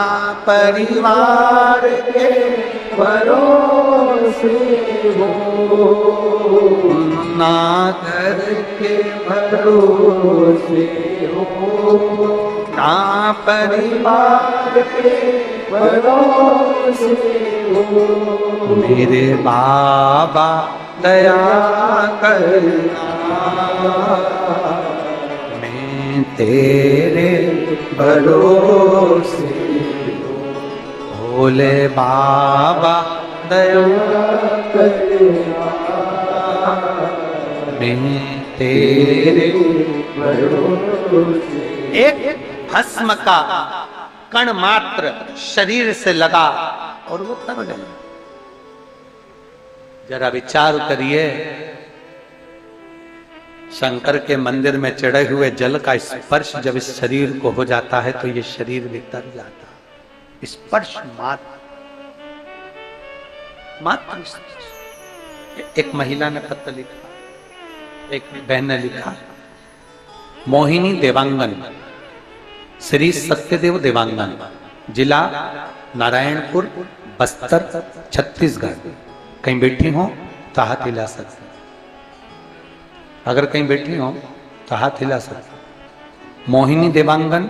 परिवार के भरोसे हो, ना घर के भरोसे हो, ना परिवार के भरोसे हो, मेरे बाबा दया करना, मैं तेरे भरोसे, भोले बाबा दया करना, मैं तेरे भरोसे। एक भस्म का कण मात्र शरीर से लगा और वो तर गया। जरा विचार करिए, शंकर के मंदिर में चढ़े हुए जल का स्पर्श जब इस शरीर को हो जाता है तो ये शरीर भी तर जाता है। स्पर्श मात्र स्पर्श। एक महिला ने पत्र लिखा, एक बहन ने लिखा, मोहिनी देवांगन, श्री सत्यदेव देवांगन, जिला नारायणपुर, बस्तर, छत्तीसगढ़। कहीं बैठी हो तो हाथ हिला सकते, अगर कहीं बैठी हो तो हाथ हिला सकते। मोहिनी देवांगन,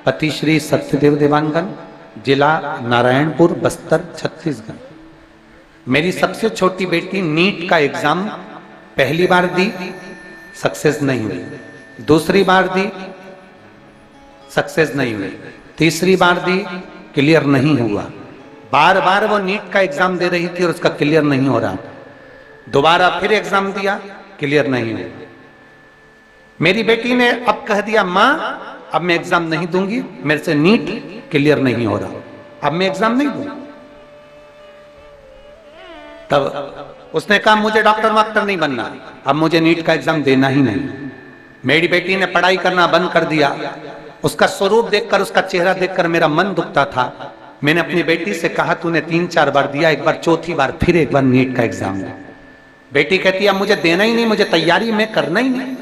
पति श्री सत्यदेव देवांगन, जिला नारायणपुर, बस्तर, छत्तीसगढ़। मेरी सबसे छोटी बेटी नीट का एग्जाम पहली बार दी, सक्सेस नहीं हुई, दूसरी बार दी, सक्सेस नहीं हुई, तीसरी बार दी, क्लियर नहीं हुआ, बार बार वो नीट का एग्जाम दे रही थी और उसका क्लियर नहीं हो रहा, दोबारा फिर एग्जाम दिया, क्लियर नहीं हुआ। मेरी बेटी ने अब कह दिया, माँ अब मैं एग्जाम नहीं दूंगी, मेरे से नीट क्लियर नहीं हो रहा, अब मैं एग्जाम नहीं दूंगी। तब उसने कहा मुझे डॉक्टर वाक्टर नहीं बनना, अब मुझे नीट का एग्जाम देना ही नहीं। मेरी बेटी ने पढ़ाई करना बंद कर दिया। उसका स्वरूप देखकर, उसका चेहरा देखकर मेरा मन दुखता था। मैंने अपनी बेटी से कहा तूने 3-4 बार दिया, एक बार चौथी बार फिर एक बार नीट का एग्जाम दे। बेटी कहती है मुझे देना ही नहीं, मुझे तैयारी में करना ही नहीं।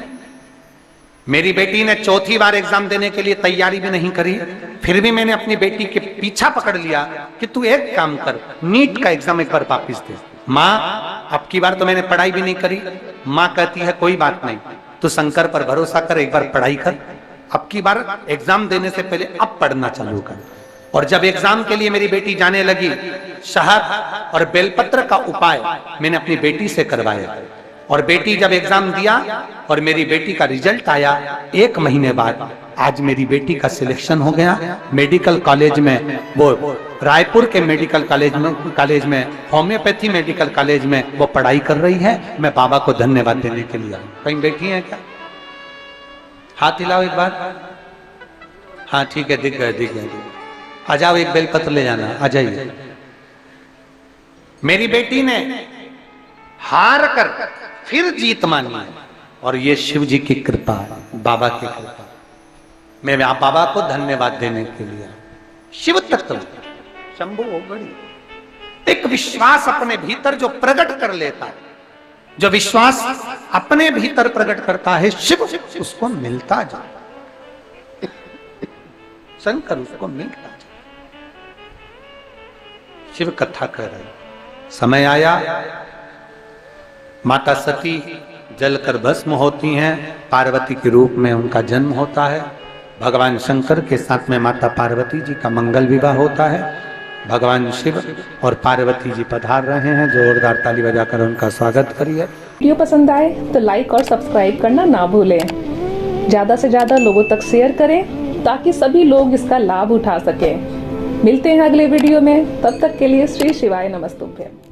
मेरी बेटी ने चौथी बार एग्जाम देने के लिए तैयारी भी नहीं करी, फिर भी मैंने अपनी बेटी के पीछा पकड़ लिया कि तू एक काम कर, नीट का एग्जाम एक बार वापिस दे। माँ अब की बार तो मैंने पढ़ाई भी नहीं करी। माँ कहती है कोई बात नहीं, तू शंकर पर भरोसा कर, एक बार पढ़ाई कर, अब की बार एग्जाम देने से पहले अब पढ़ना चालू कर। और जब एग्जाम के लिए मेरी बेटी जाने लगी, शहद और बेलपत्र का उपाय मैंने अपनी बेटी से करवाया। और बेटी जब एग्जाम दिया और मेरी बेटी का रिजल्ट आया 1 महीने बाद, आज मेरी बेटी का सिलेक्शन हो गया मेडिकल कॉलेज में, वो रायपुर के मेडिकल कॉलेज में होम्योपैथी मेडिकल कॉलेज में वो पढ़ाई कर रही है। मैं बाबा को धन्यवाद देने के लिए आऊं। कहीं बैठी है क्या? हाथ हिलाओ एक बार। हाँ ठीक है, दिख गए। आ जाओ, एक बेलपत्र ले जाना, आ जाइए। मेरी बेटी ने हार कर फिर जीत मानी है और ये शिव जी की कृपा है, बाबा की कृपा। मैं आप बाबा को धन्यवाद देने के लिए शिव तत्व शंभु गढ़ी, एक विश्वास अपने भीतर जो प्रकट कर लेता है, जो विश्वास अपने भीतर प्रकट करता है शिव उसको मिलता जाए, शंकर उसको मिलता जाए। शिव कथा कर रहे, समय आया माता सती जलकर भस्म होती हैं, पार्वती के रूप में उनका जन्म होता है। भगवान शंकर के साथ में माता पार्वती जी का मंगल विवाह होता है। भगवान शिव और पार्वती जी पधार रहे हैं, जोरदार ताली बजाकर उनका स्वागत करिए। वीडियो पसंद आए तो लाइक और सब्सक्राइब करना ना भूलें। ज़्यादा से ज़्यादा लोगों तक शेयर करें ताकि सभी लोग इसका लाभ उठा सकें। मिलते हैं अगले वीडियो में, तब तक के लिए श्री शिवाय नमस्तुभ्यं।